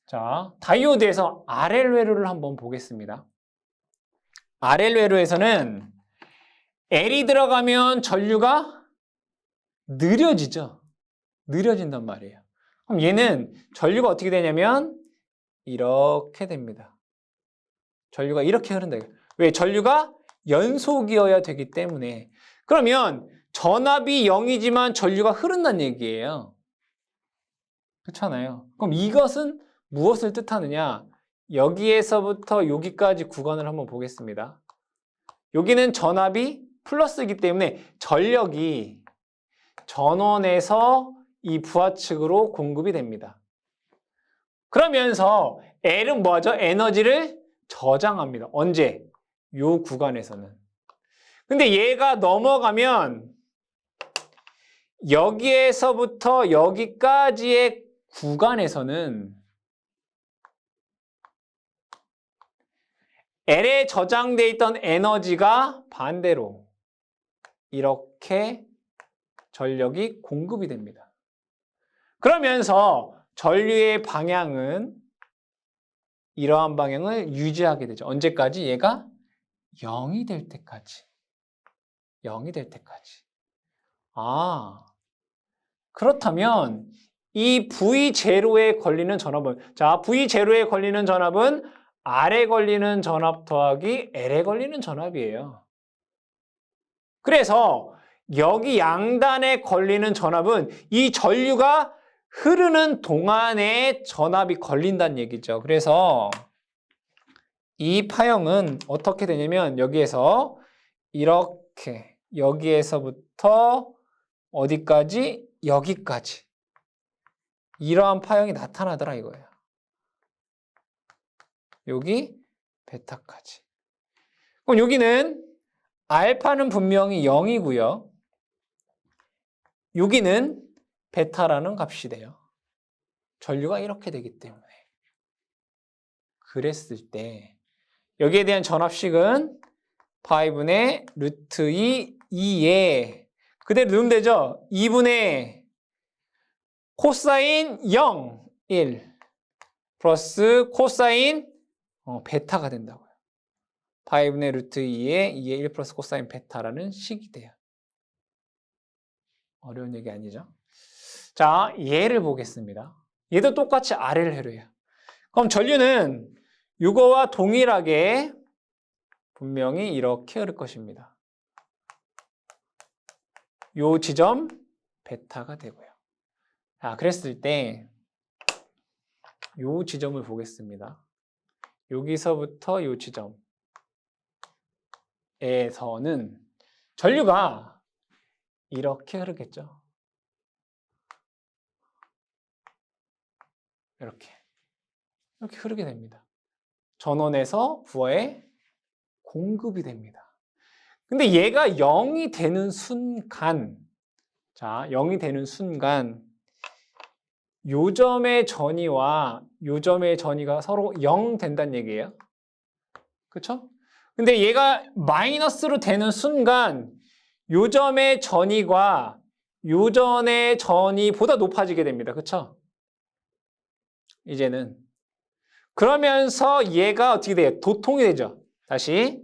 자, 다이오드에서 RL 회로를 한번 보겠습니다. RL 회로에서는 L이 들어가면 전류가 느려지죠. 느려진단 말이에요. 그럼 얘는 전류가 어떻게 되냐면 이렇게 됩니다. 전류가 이렇게 흐른다. 왜? 전류가 연속이어야 되기 때문에. 그러면 전압이 0이지만 전류가 흐른다는 얘기예요. 그렇잖아요. 그럼 이것은 무엇을 뜻하느냐? 여기에서부터 여기까지 구간을 한번 보겠습니다. 여기는 전압이 플러스이기 때문에 전력이 전원에서 이 부하측으로 공급이 됩니다. 그러면서 L은 뭐죠? 에너지를 저장합니다. 언제? 요 구간에서는. 근데 얘가 넘어가면 여기에서부터 여기까지의 구간에서는 L에 저장되어 있던 에너지가 반대로 이렇게 전력이 공급이 됩니다. 그러면서 전류의 방향은 이러한 방향을 유지하게 되죠. 언제까지? 얘가 0이 될 때까지. 0이 될 때까지. 그렇다면 이 V0에 걸리는 전압은, 자, V0에 걸리는 전압은 R에 걸리는 전압 더하기 L에 걸리는 전압이에요. 그래서 여기 양단에 걸리는 전압은 이 전류가 흐르는 동안에 전압이 걸린다는 얘기죠. 그래서 이 파형은 어떻게 되냐면 여기에서 이렇게 여기에서부터 어디까지? 여기까지. 이러한 파형이 나타나더라 이거예요. 여기 베타까지. 그럼 여기는 알파는 분명히 0이고요. 여기는 베타라는 값이 돼요. 전류가 이렇게 되기 때문에. 그랬을 때 여기에 대한 전압식은 5분의 루트 2에 그대로 넣으면 되죠? 2분의 코사인 0, 1 플러스 코사인 베타가 된다고요. 5분의 루트 2에 2의 1 플러스 코사인 베타라는 식이 돼요. 어려운 얘기 아니죠? 자, 얘를 보겠습니다. 얘도 똑같이 R을 해로해요. 그럼 전류는 이거와 동일하게 분명히 이렇게 흐를 것입니다. 요 지점 베타가 되고요. 자, 그랬을 때 요 지점을 보겠습니다. 여기서부터 요 지점에서는 전류가 이렇게 흐르겠죠. 이렇게 흐르게 됩니다. 전원에서 부하에 공급이 됩니다. 근데 얘가 0이 되는 순간, 자, 0이 되는 순간 요 점의 전위와 요 점의 전위가 서로 0 된다는 얘기예요. 그렇죠? 근데 얘가 마이너스로 되는 순간 요 점의 전위가 요 점의 전위보다 높아지게 됩니다. 그렇죠? 이제는. 그러면서 얘가 어떻게 돼요? 도통이 되죠. 다시.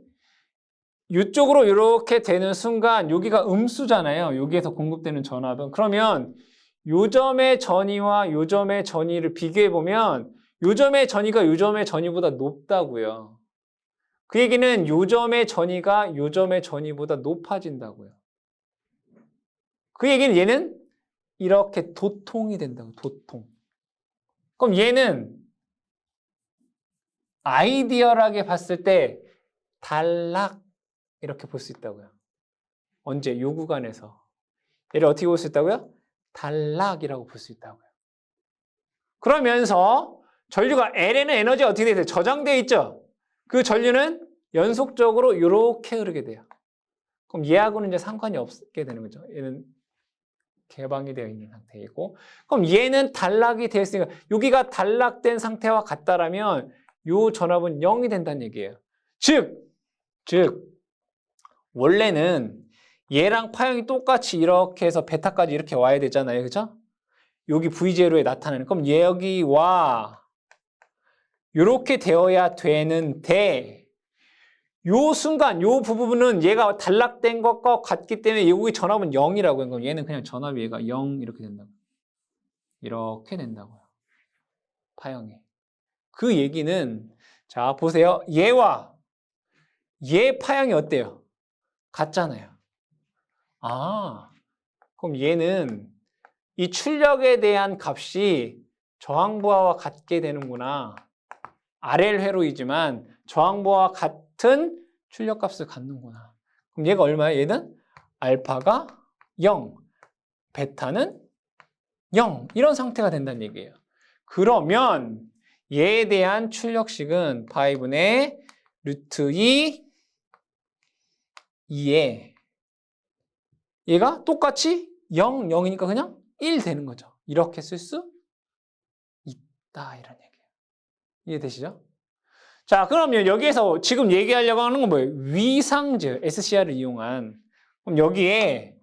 이쪽으로 이렇게 되는 순간 여기가 음수잖아요. 여기에서 공급되는 전압은. 그러면 요 점의 전위와 요 점의 전위를 비교해 보면 요 점의 전위가 요 점의 전위보다 높다고요. 그 얘기는 요 점의 전위가 요 점의 전위보다 높아진다고요. 그 얘기는 얘는 이렇게 도통이 된다고. 도통. 그럼 얘는 아이디얼하게 봤을 때 단락 이렇게 볼 수 있다고요. 언제? 요 구간에서. 얘를 어떻게 볼 수 있다고요? 단락이라고 볼 수 있다고요. 그러면서 전류가 L에는 에너지가 어떻게 되세요? 저장되어 있죠? 그 전류는 연속적으로 이렇게 흐르게 돼요. 그럼 얘하고는 이제 상관이 없게 되는 거죠. 얘는 개방이 되어 있는 상태이고. 그럼 얘는 단락이 되어 있으니까 여기가 단락된 상태와 같다라면 요 전압은 0이 된다는 얘기예요. 즉 원래는 얘랑 파형이 똑같이 이렇게 해서 베타까지 이렇게 와야 되잖아요. 그죠? 여기 V0에 나타나는. 그럼 여기와 이렇게 되어야 되는데 요 순간 요 부분은 얘가 단락된 것과 같기 때문에 여기 전압은 0이라고 한 거예요. 얘는 그냥 전압이 얘가 0 이렇게 된다고. 이렇게 된다고요. 파형이. 그 얘기는 자 보세요. 얘와 얘 파형이 어때요? 같잖아요. 아, 그럼 얘는 이 출력에 대한 값이 저항부하와 같게 되는구나. RL 회로이지만 저항부와 같은 출력값을 갖는구나. 그럼 얘가 얼마야? 얘는 알파가 0, 베타는 0 이런 상태가 된다는 얘기예요. 그러면 얘에 대한 출력식은 파이분의 루트 2에 얘가 똑같이 0, 0이니까 그냥 1 되는 거죠. 이렇게 쓸 수 있다 이런 얘기예요. 이해되시죠? 자, 그러면 여기에서 지금 얘기하려고 하는 건 뭐예요? 위상제, SCR을 이용한. 그럼 여기에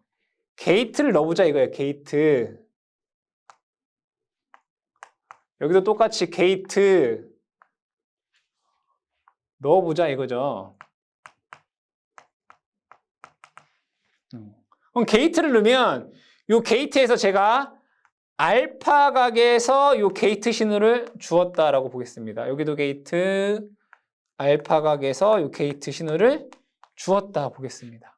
게이트를 넣어보자 이거예요. 게이트. 여기도 똑같이 게이트 넣어보자 이거죠. 그럼 게이트를 넣으면 이 게이트에서 제가 알파 각에서 이 게이트 신호를 주었다라고 보겠습니다. 여기도 게이트, 알파 각에서 이 게이트 신호를 주었다 보겠습니다.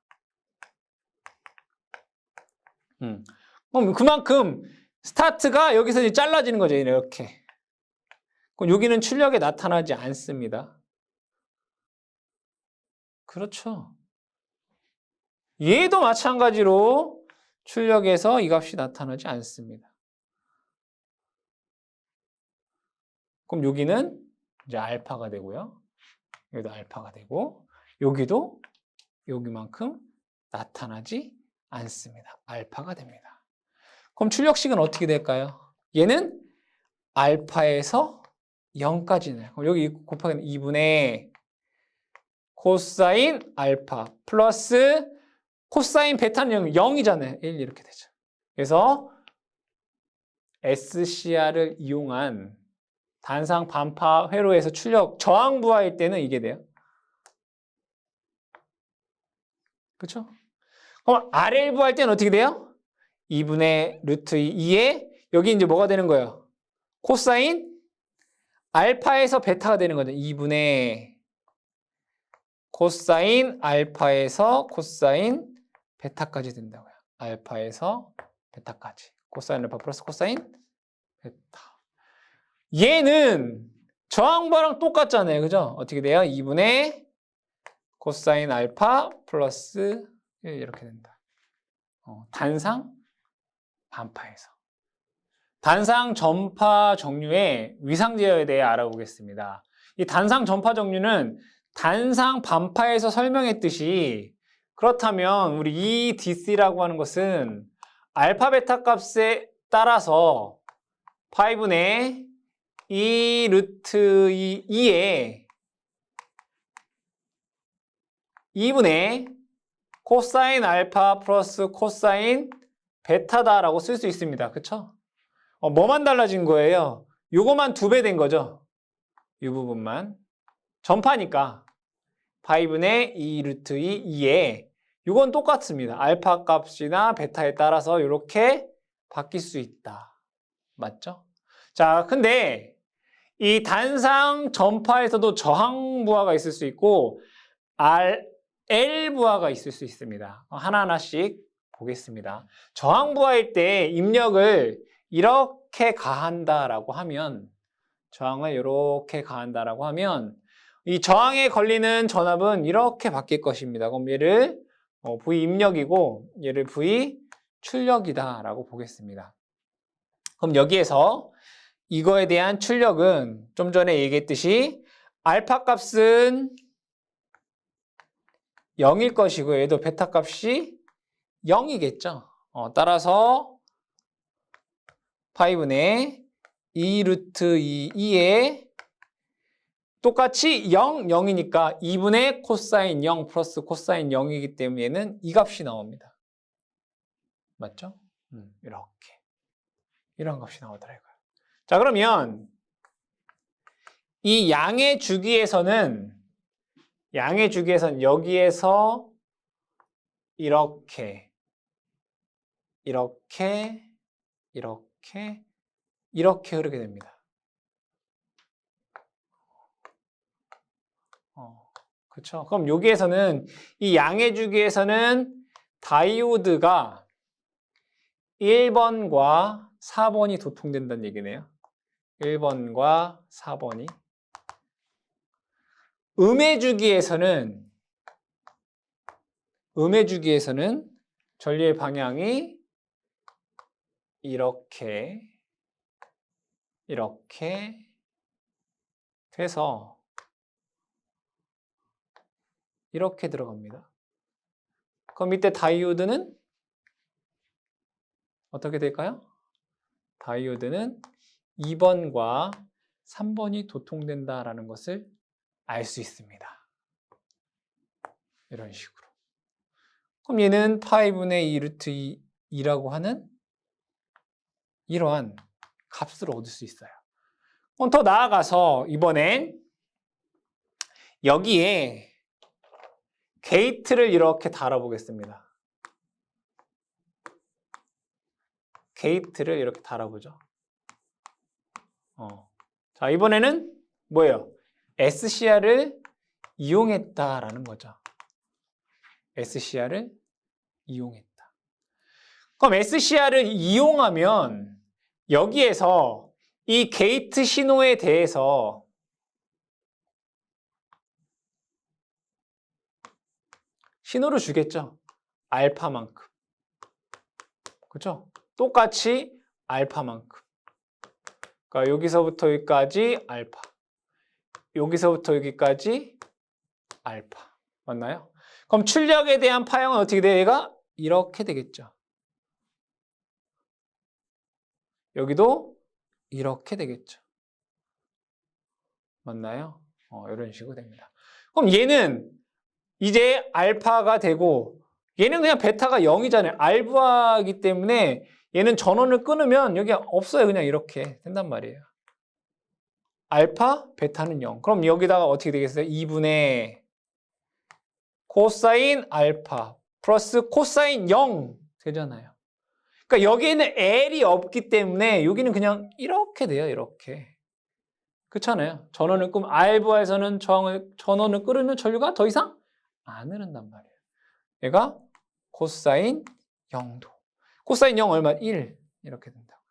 그럼 그만큼 스타트가 여기서 이제 잘라지는 거죠. 이렇게. 그럼 여기는 출력에 나타나지 않습니다. 그렇죠. 얘도 마찬가지로 출력에서 이 값이 나타나지 않습니다. 그럼 여기는 이제 알파가 되고요. 여기도 알파가 되고 여기도 여기만큼 나타나지 않습니다. 알파가 됩니다. 그럼 출력식은 어떻게 될까요? 얘는 알파에서 0까지는 그럼 여기 곱하기 2분의 코사인 알파 플러스 코사인 베타는 0이잖아요. 1 이렇게 되죠. 그래서 SCR을 이용한 단상 반파 회로에서 출력 저항부하일 때는 이게 돼요. 그렇죠? 그럼 RL부 할 때는 어떻게 돼요? 2분의 루트 2에 여기 이제 뭐가 되는 거예요? 코사인 알파에서 베타가 되는 거죠. 2분의 코사인 알파에서 코사인 베타까지 된다고요. 알파에서 베타까지. 코사인 알파 플러스 코사인 베타. 얘는 저항부랑 똑같잖아요. 그죠? 어떻게 돼요? 2분의 코사인 알파 플러스 1 이렇게 된다. 단상 반파에서. 단상 전파 정류의 위상제어에 대해 알아보겠습니다. 이 단상 전파 정류는 단상 반파에서 설명했듯이 그렇다면 우리 이 DC라고 하는 것은 알파 베타 값에 따라서 파이분의 2 루트 2에 2분의 코사인 알파 플러스 코사인 베타다라고 쓸 수 있습니다. 그쵸? 뭐만 달라진 거예요? 요거만 2배 된 거죠? 이 부분만. 전파니까 파이분의 2 루트 2에 이건 똑같습니다. 알파 값이나 베타에 따라서 이렇게 바뀔 수 있다. 맞죠? 자, 근데 이 단상 전파에서도 저항 부하가 있을 수 있고 RL 부하가 있을 수 있습니다. 하나하나씩 보겠습니다. 저항 부하일 때 입력을 이렇게 가한다라고 하면 저항을 이렇게 가한다라고 하면 이 저항에 걸리는 전압은 이렇게 바뀔 것입니다. 그럼 얘를 V 입력이고 얘를 V 출력이다라고 보겠습니다. 그럼 여기에서 이거에 대한 출력은 좀 전에 얘기했듯이 알파 값은 0일 것이고 얘도 베타 값이 0이겠죠. 따라서 파이분의 2 루트 2에 똑같이 0, 0이니까 2분의 코사인 0 플러스 코사인 0이기 때문에 얘는 이 값이 나옵니다. 맞죠? 이렇게. 이런 값이 나오더라고요. 자, 그러면 이 양의 주기에서는 여기에서 이렇게 이렇게 흐르게 됩니다. 그렇죠. 그럼 여기에서는 이 양의 주기에서는 다이오드가 1번과 4번이 도통된다는 얘기네요. 1번과 4번이. 음의 주기에서는 전류의 방향이 이렇게 돼서 이렇게 들어갑니다. 그럼 이때 다이오드는 어떻게 될까요? 다이오드는 2번과 3번이 도통된다라는 것을 알 수 있습니다. 이런 식으로. 그럼 얘는 파이분의 2 루트 2라고 하는 이러한 값을 얻을 수 있어요. 그럼 더 나아가서 이번엔 여기에 게이트를 이렇게 달아보겠습니다. 게이트를 이렇게 달아보죠. 자, 이번에는 뭐예요? SCR을 이용했다라는 거죠. SCR을 이용했다. 그럼 SCR을 이용하면 여기에서 이 게이트 신호에 대해서 신호를 주겠죠. 알파만큼. 그렇죠? 똑같이 알파만큼. 그러니까 여기서부터 여기까지 알파. 여기서부터 여기까지 알파. 맞나요? 그럼 출력에 대한 파형은 어떻게 돼요? 얘가 이렇게 되겠죠. 여기도 이렇게 되겠죠. 맞나요? 이런 식으로 됩니다. 그럼 얘는 이제 알파가 되고 얘는 그냥 베타가 0이잖아요. 알파이기 때문에 얘는 전원을 끊으면 여기 없어요. 그냥 이렇게 된단 말이에요. 알파, 베타는 0. 그럼 여기다가 어떻게 되겠어요? 2분의 코사인 알파 플러스 코사인 0 되잖아요. 그러니까 여기에는 L이 없기 때문에 여기는 그냥 이렇게 돼요. 이렇게. 그렇잖아요. 전원을 끄면 알파에서는 전원을 끊으면 전류가 더 이상 안 흐른단 말이에요. 얘가 코사인 0도. 코사인 0 얼마? 1 이렇게 된다고.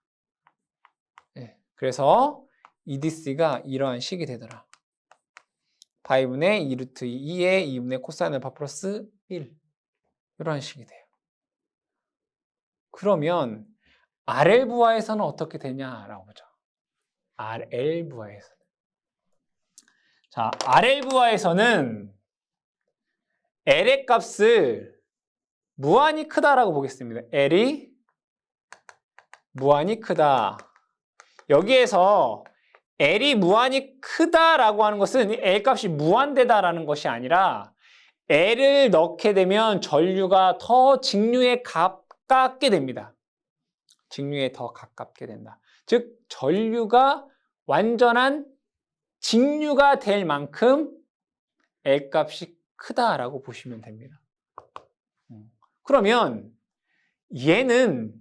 네. 그래서 EDC가 이러한 식이 되더라. 파이분의 2 루트 2에 2분의 코사인 알파 플러스 1 이러한 식이 돼요. 그러면 RL 부하에서는 어떻게 되냐라고 보죠. RL 부하에서는. 자, RL 부하에서는 L의 값을 무한히 크다라고 보겠습니다. L이 무한히 크다. 여기에서 L이 무한히 크다라고 하는 것은 L 값이 무한대다라는 것이 아니라 L을 넣게 되면 전류가 더 직류에 가깝게 됩니다. 직류에 더 가깝게 된다. 즉 전류가 완전한 직류가 될 만큼 L 값이 크다라고 보시면 됩니다. 그러면 얘는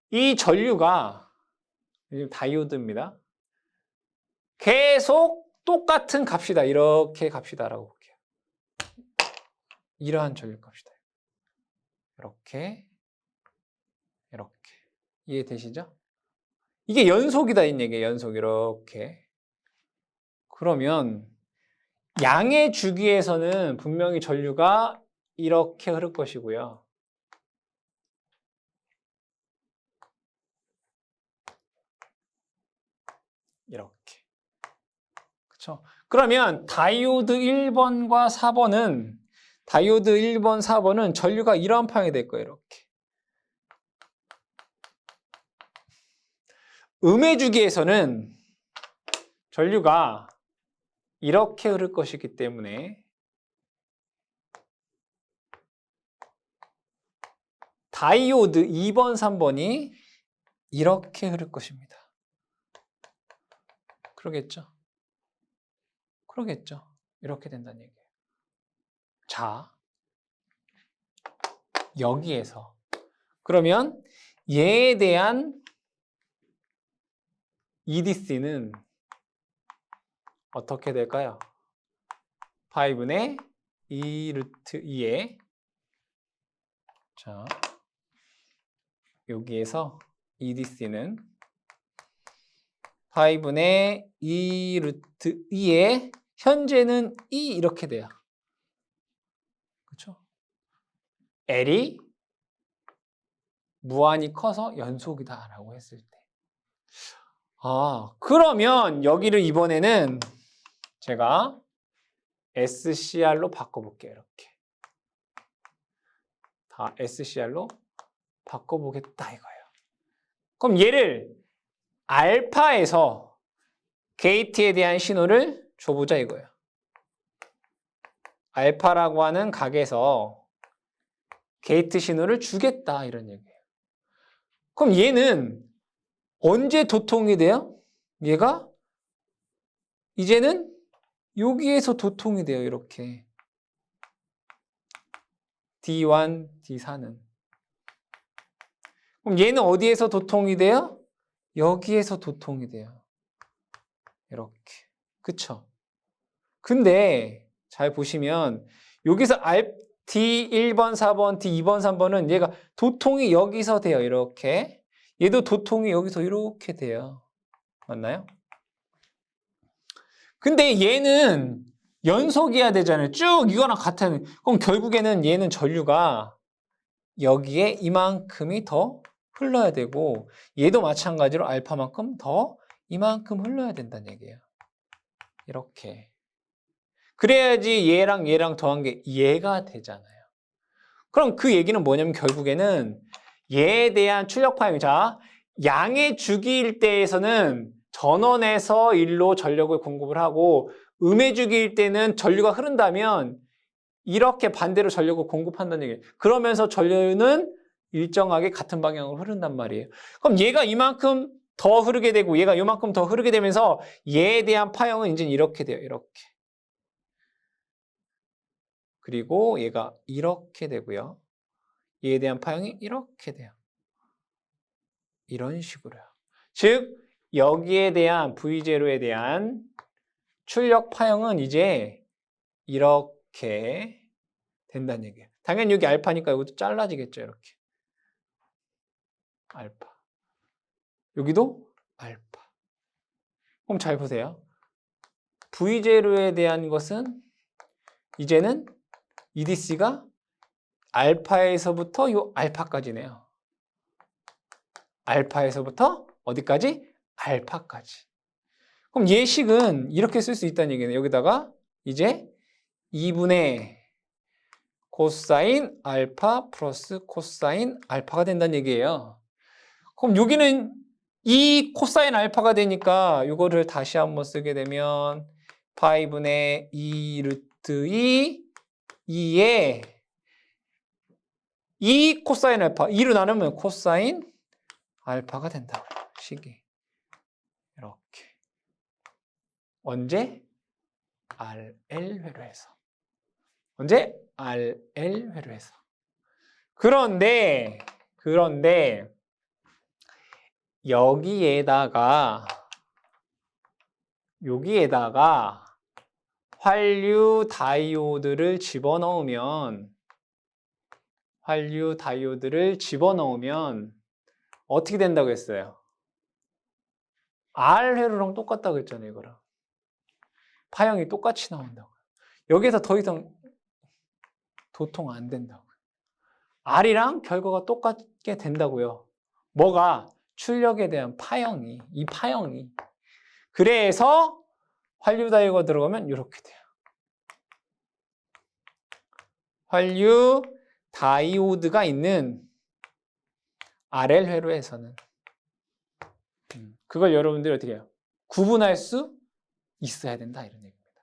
이 전류가 다이오드입니다. 계속 똑같은 값이다. 이렇게 값이다라고 볼게요. 이러한 전류 값이다. 이렇게 이해되시죠? 이게 연속이다 이 얘기예요. 연속 이렇게. 그러면 양의 주기에서는 분명히 전류가 이렇게 흐를 것이고요. 이렇게. 그렇죠? 그러면 다이오드 1번과 4번은 다이오드 1번, 4번은 전류가 이러한 파형이 될 거예요. 이렇게. 음의 주기에서는 전류가 이렇게 흐를 것이기 때문에 다이오드 2번, 3번이 이렇게 흐를 것입니다. 그러겠죠? 그러겠죠? 이렇게 된다는 얘기예요. 자, 여기에서 그러면 얘에 대한 EDC는 어떻게 될까요? 5분의 2 루트 2에 자, 여기에서 EDC는 5분의 2 루트 2에 현재는 2 이렇게 돼요. 그렇죠? L이 무한히 커서 연속이다라고 했을 때. 그러면 여기를 이번에는 제가 SCR로 바꿔볼게요. 이렇게. 다 SCR로 바꿔보겠다 이거예요. 그럼 얘를 알파에서 게이트에 대한 신호를 줘보자 이거예요. 알파라고 하는 각에서 게이트 신호를 주겠다 이런 얘기예요. 그럼 얘는 언제 도통이 돼요? 얘가 이제는 여기에서 도통이 돼요. 이렇게 D1, D4는. 그럼 얘는 어디에서 도통이 돼요? 여기에서 도통이 돼요. 이렇게. 그쵸? 근데 잘 보시면 여기서 D1번, 4번, D2번, 3번은 얘가 도통이 여기서 돼요. 이렇게. 얘도 도통이 여기서 이렇게 돼요. 맞나요? 근데 얘는 연속이어야 되잖아요. 쭉 이거랑 같은. 그럼 결국에는 얘는 전류가 여기에 이만큼이 더 흘러야 되고 얘도 마찬가지로 알파만큼 더 이만큼 흘러야 된다는 얘기예요. 이렇게. 그래야지 얘랑 얘랑 더한 게 얘가 되잖아요. 그럼 그 얘기는 뭐냐면 결국에는 얘에 대한 출력 파형이 자 양의 주기일 때에서는 전원에서 일로 전력을 공급을 하고 음의 주기일 때는 전류가 흐른다면 이렇게 반대로 전력을 공급한다는 얘기예요. 그러면서 전류는 일정하게 같은 방향으로 흐른단 말이에요. 그럼 얘가 이만큼 더 흐르게 되고 얘가 이만큼 더 흐르게 되면서 얘에 대한 파형은 이제 이렇게 돼요. 이렇게. 그리고 얘가 이렇게 되고요. 얘에 대한 파형이 이렇게 돼요. 이런 식으로요. 즉 여기에 대한 V0에 대한 출력 파형은 이제 이렇게 된다는 얘기예요. 당연히 여기 알파니까 이것도 잘라지겠죠. 이렇게. 알파. 여기도 알파. 그럼 잘 보세요. V0에 대한 것은 이제는 EDC가 알파에서부터 요 알파까지네요. 알파에서부터 어디까지? 알파까지. 그럼 예식은 이렇게 쓸 수 있다는 얘기네요. 여기다가 이제 2분의 코사인 알파 플러스 코사인 알파가 된다는 얘기예요. 그럼 여기는 이 코사인 알파가 되니까 이거를 다시 한번 쓰게 되면 5분의 2 루트 2에 이 코사인 알파 2로 나누면 코사인 알파가 된다고요. 식이. 이렇게. 언제? RL 회로에서. 언제? RL 회로에서. 그런데 여기에다가 환류 다이오드를 집어넣으면 어떻게 된다고 했어요? R 회로랑 똑같다고 했잖아요, 이거랑. 파형이 똑같이 나온다고요. 여기서 더 이상 도통 안 된다고요. R이랑 결과가 똑같게 된다고요. 뭐가? 출력에 대한 파형이, 이 파형이. 그래서 환류 다이오드가 들어가면 이렇게 돼요. 환류 다이오드가 있는 RL 회로에서는 그걸 여러분들이 어떻게 해요? 구분할 수 있어야 된다 이런 얘기입니다.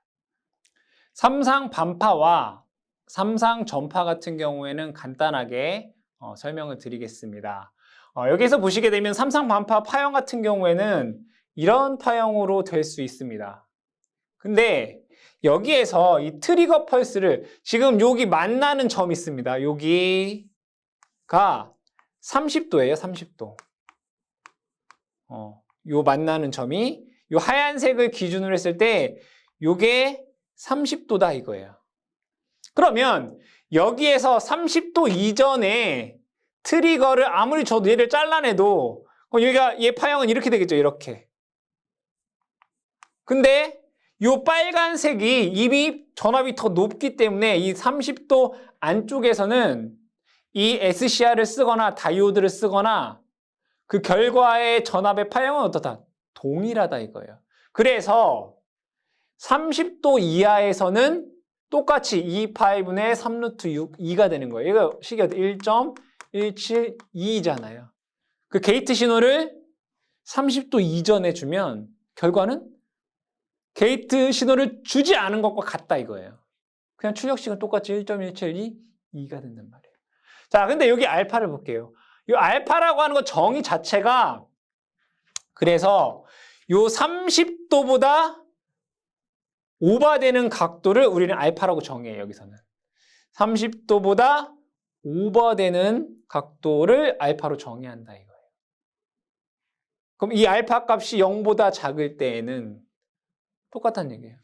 삼상 반파와 삼상 전파 같은 경우에는 간단하게 설명을 드리겠습니다. 여기서 보시게 되면 삼상 반파 파형 같은 경우에는 이런 파형으로 될 수 있습니다. 근데 여기에서 이 트리거 펄스를 지금 여기 만나는 점이 있습니다. 여기가 30도예요. 30도. 요 만나는 점이 요 하얀색을 기준으로 했을 때 요게 30도다 이거예요. 그러면 여기에서 30도 이전에 트리거를 아무리 저도 얘를 잘라내도 여기가 얘 파형은 이렇게 되겠죠. 이렇게. 근데 요 빨간색이 이미 전압이 더 높기 때문에 이 30도 안쪽에서는 이 SCR을 쓰거나 다이오드를 쓰거나 그 결과의 전압의 파형은 어떻다? 동일하다 이거예요. 그래서 30도 이하에서는 똑같이 2파이분의 3루트 6, 2가 되는 거예요. 이거 식이 1.172잖아요. 그 게이트 신호를 30도 이전에 주면 결과는 게이트 신호를 주지 않은 것과 같다 이거예요. 그냥 출력식은 똑같이 1.172가 된단 말이에요. 자, 근데 여기 알파를 볼게요. 이 알파라고 하는 거 정의 자체가 그래서 요 30도보다 오버되는 각도를 우리는 알파라고 정의해요. 여기서는 30도보다 오버되는 각도를 알파로 정의한다 이거예요. 그럼 이 알파 값이 0보다 작을 때에는 똑같다는 얘기예요.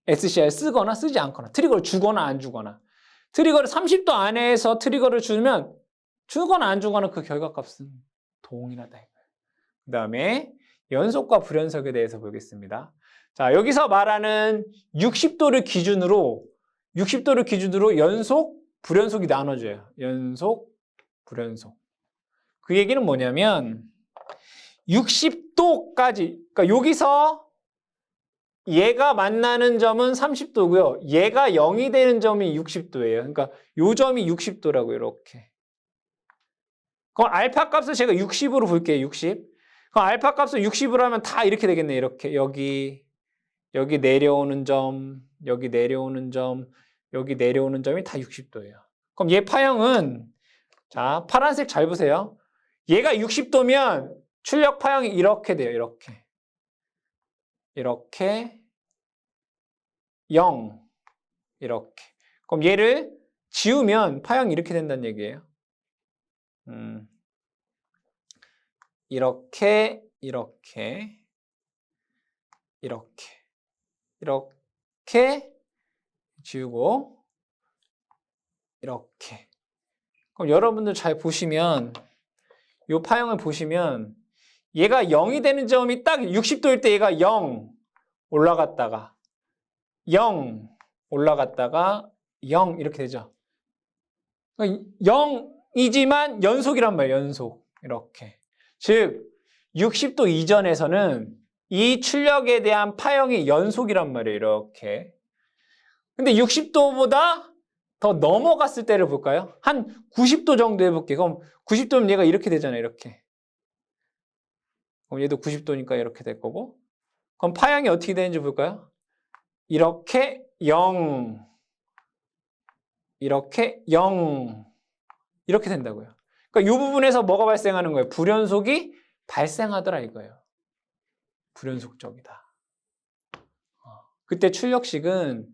SCR 쓰거나 쓰지 않거나 트리거를 주거나 안 주거나 트리거를 30도 안에서 트리거를 주면 주거나 안 주거나 그 결과값은 동일하다 이거예요. 그 다음에 연속과 불연속에 대해서 보겠습니다. 자, 여기서 말하는 60도를 기준으로 연속, 불연속이 나눠져요. 연속, 불연속. 그 얘기는 뭐냐면 60도까지, 그러니까 여기서 얘가 만나는 점은 30도고요. 얘가 0이 되는 점이 60도예요. 그러니까 요 점이 60도라고요. 이렇게. 그럼 알파 값을 제가 60으로 볼게요. 60. 그럼 알파 값을 60으로 하면 다 이렇게 되겠네. 이렇게. 여기 내려오는 점, 여기 내려오는 점, 여기 내려오는 점이 다 60도예요. 그럼 얘 파형은 자, 파란색 잘 보세요. 얘가 60도면 출력 파형이 이렇게 돼요. 이렇게. 이렇게 0 이렇게. 그럼 얘를 지우면 파형이 이렇게 된다는 얘기예요. 이렇게 이렇게 이렇게 이렇게 지우고 이렇게. 그럼 여러분들 잘 보시면 이 파형을 보시면 얘가 0이 되는 점이 딱 60도일 때 얘가 0 올라갔다가 0 올라갔다가 0 이렇게 되죠. 0이지만 연속이란 말이에요. 연속. 이렇게. 즉 60도 이전에서는 이 출력에 대한 파형이 연속이란 말이에요. 이렇게. 근데 60도보다 더 넘어갔을 때를 볼까요? 한 90도 정도 해볼게요. 그럼 90도면 얘가 이렇게 되잖아요. 이렇게. 그럼 얘도 90도니까 이렇게 될 거고. 그럼 파형이 어떻게 되는지 볼까요? 이렇게 0 이렇게 0 이렇게 된다고요. 그러니까 이 부분에서 뭐가 발생하는 거예요? 불연속이 발생하더라 이거예요. 불연속적이다. 그때 출력식은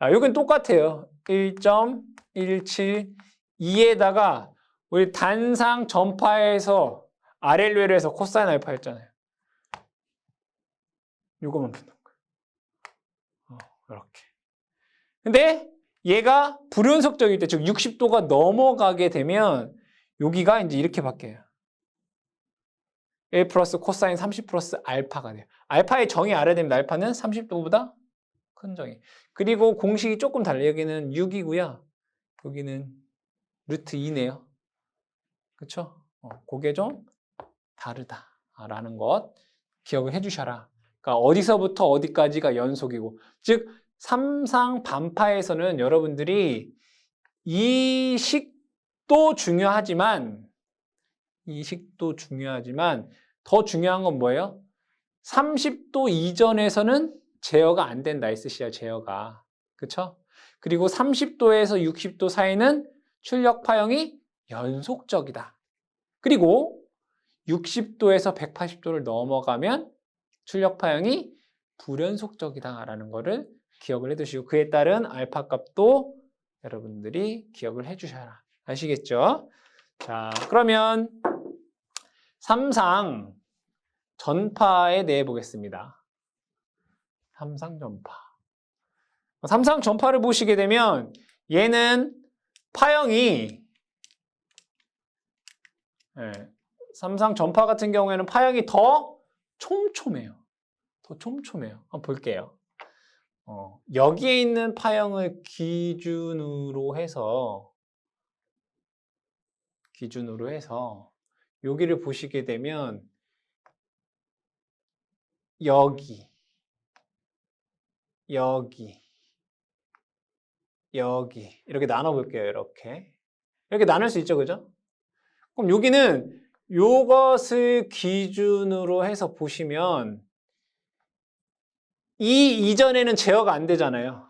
여긴 똑같아요. 1.172에다가 우리 단상 전파에서 RLW에서 해서 코사인 알파 했잖아요. 이거만 푸는 거예요. 이렇게. 근데 얘가 불연속적일 때, 즉 60도가 넘어가게 되면 여기가 이제 이렇게 바뀌어요. 1 플러스 코사인 30 플러스 알파가 돼요. 알파의 정의 알아야 됩니다. 알파는 30도보다 큰 정의. 그리고 공식이 조금 달라요. 여기는 6이고요. 여기는 루트 2네요. 그렇죠? 그게 좀 다르다라는 것 기억을 해주셔라. 그러니까 어디서부터 어디까지가 연속이고, 즉 삼상 반파에서는 여러분들이 이 식도 중요하지만 더 중요한 건 뭐예요? 30도 이전에서는 제어가 안 된다. SCR 제어가. 그렇죠? 그리고 30도에서 60도 사이는 출력 파형이 연속적이다. 그리고 60도에서 180도를 넘어가면 출력 파형이 불연속적이다라는 거를 기억을 해두시고, 그에 따른 알파 값도 여러분들이 기억을 해주셔라. 아시겠죠? 자, 그러면 삼상 전파에 대해 보겠습니다. 삼상전파. 삼상전파를 보시게 되면 얘는 파형이 삼상전파 같은 경우에는 파형이 더 촘촘해요. 더 촘촘해요. 한번 볼게요. 여기에 있는 파형을 기준으로 해서 여기를 보시게 되면 여기 이렇게 나눠볼게요. 이렇게 나눌 수 있죠, 그죠? 그럼 여기는 요것을 기준으로 해서 보시면 이 이전에는 제어가 안 되잖아요.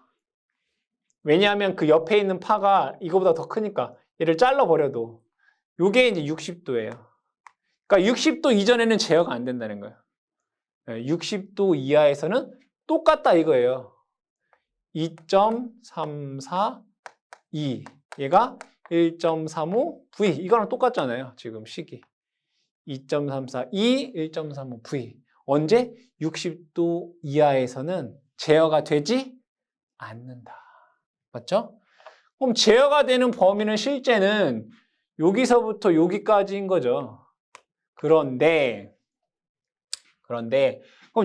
왜냐하면 그 옆에 있는 파가 이거보다 더 크니까 얘를 잘라버려도 요게 이제 60도예요. 그러니까 60도 이전에는 제어가 안 된다는 거예요. 60도 이하에서는 똑같다 이거예요. 2.342 얘가 1.35V 이거랑 똑같잖아요. 지금 식이 2.342 1.35V 언제? 60도 이하에서는 제어가 되지 않는다. 맞죠? 그럼 제어가 되는 범위는 실제는 여기서부터 여기까지인 거죠. 그런데 그럼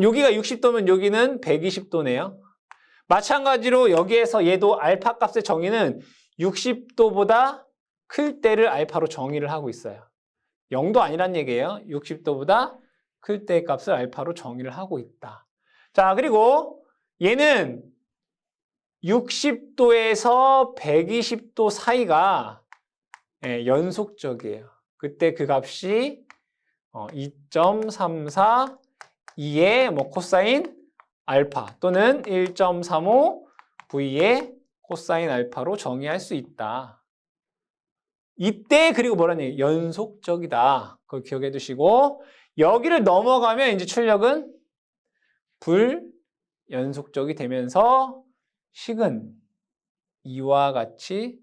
여기가 60도면 여기는 120도네요. 마찬가지로 여기에서 얘도 알파 값의 정의는 60도보다 클 때를 알파로 정의를 하고 있어요. 0도 아니란 얘기예요. 60도보다 클 때 값을 알파로 정의를 하고 있다. 자, 그리고 얘는 60도에서 120도 사이가 연속적이에요. 그때 그 값이 2.342의 코사인 알파 또는 1.35V의 코사인 알파로 정의할 수 있다. 이때 그리고 뭐라니 연속적이다. 그걸 기억해 두시고 여기를 넘어가면 이제 출력은 불연속적이 되면서 식은 이와 같이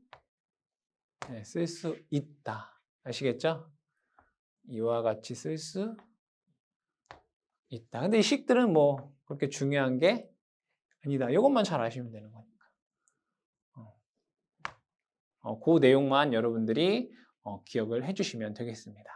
쓸 수 있다. 아시겠죠? 이와 같이 쓸 수 있다. 근데 이 식들은 뭐 그렇게 중요한 게 아니다. 이것만 잘 아시면 되는 거니까. 그 내용만 여러분들이 기억을 해주시면 되겠습니다.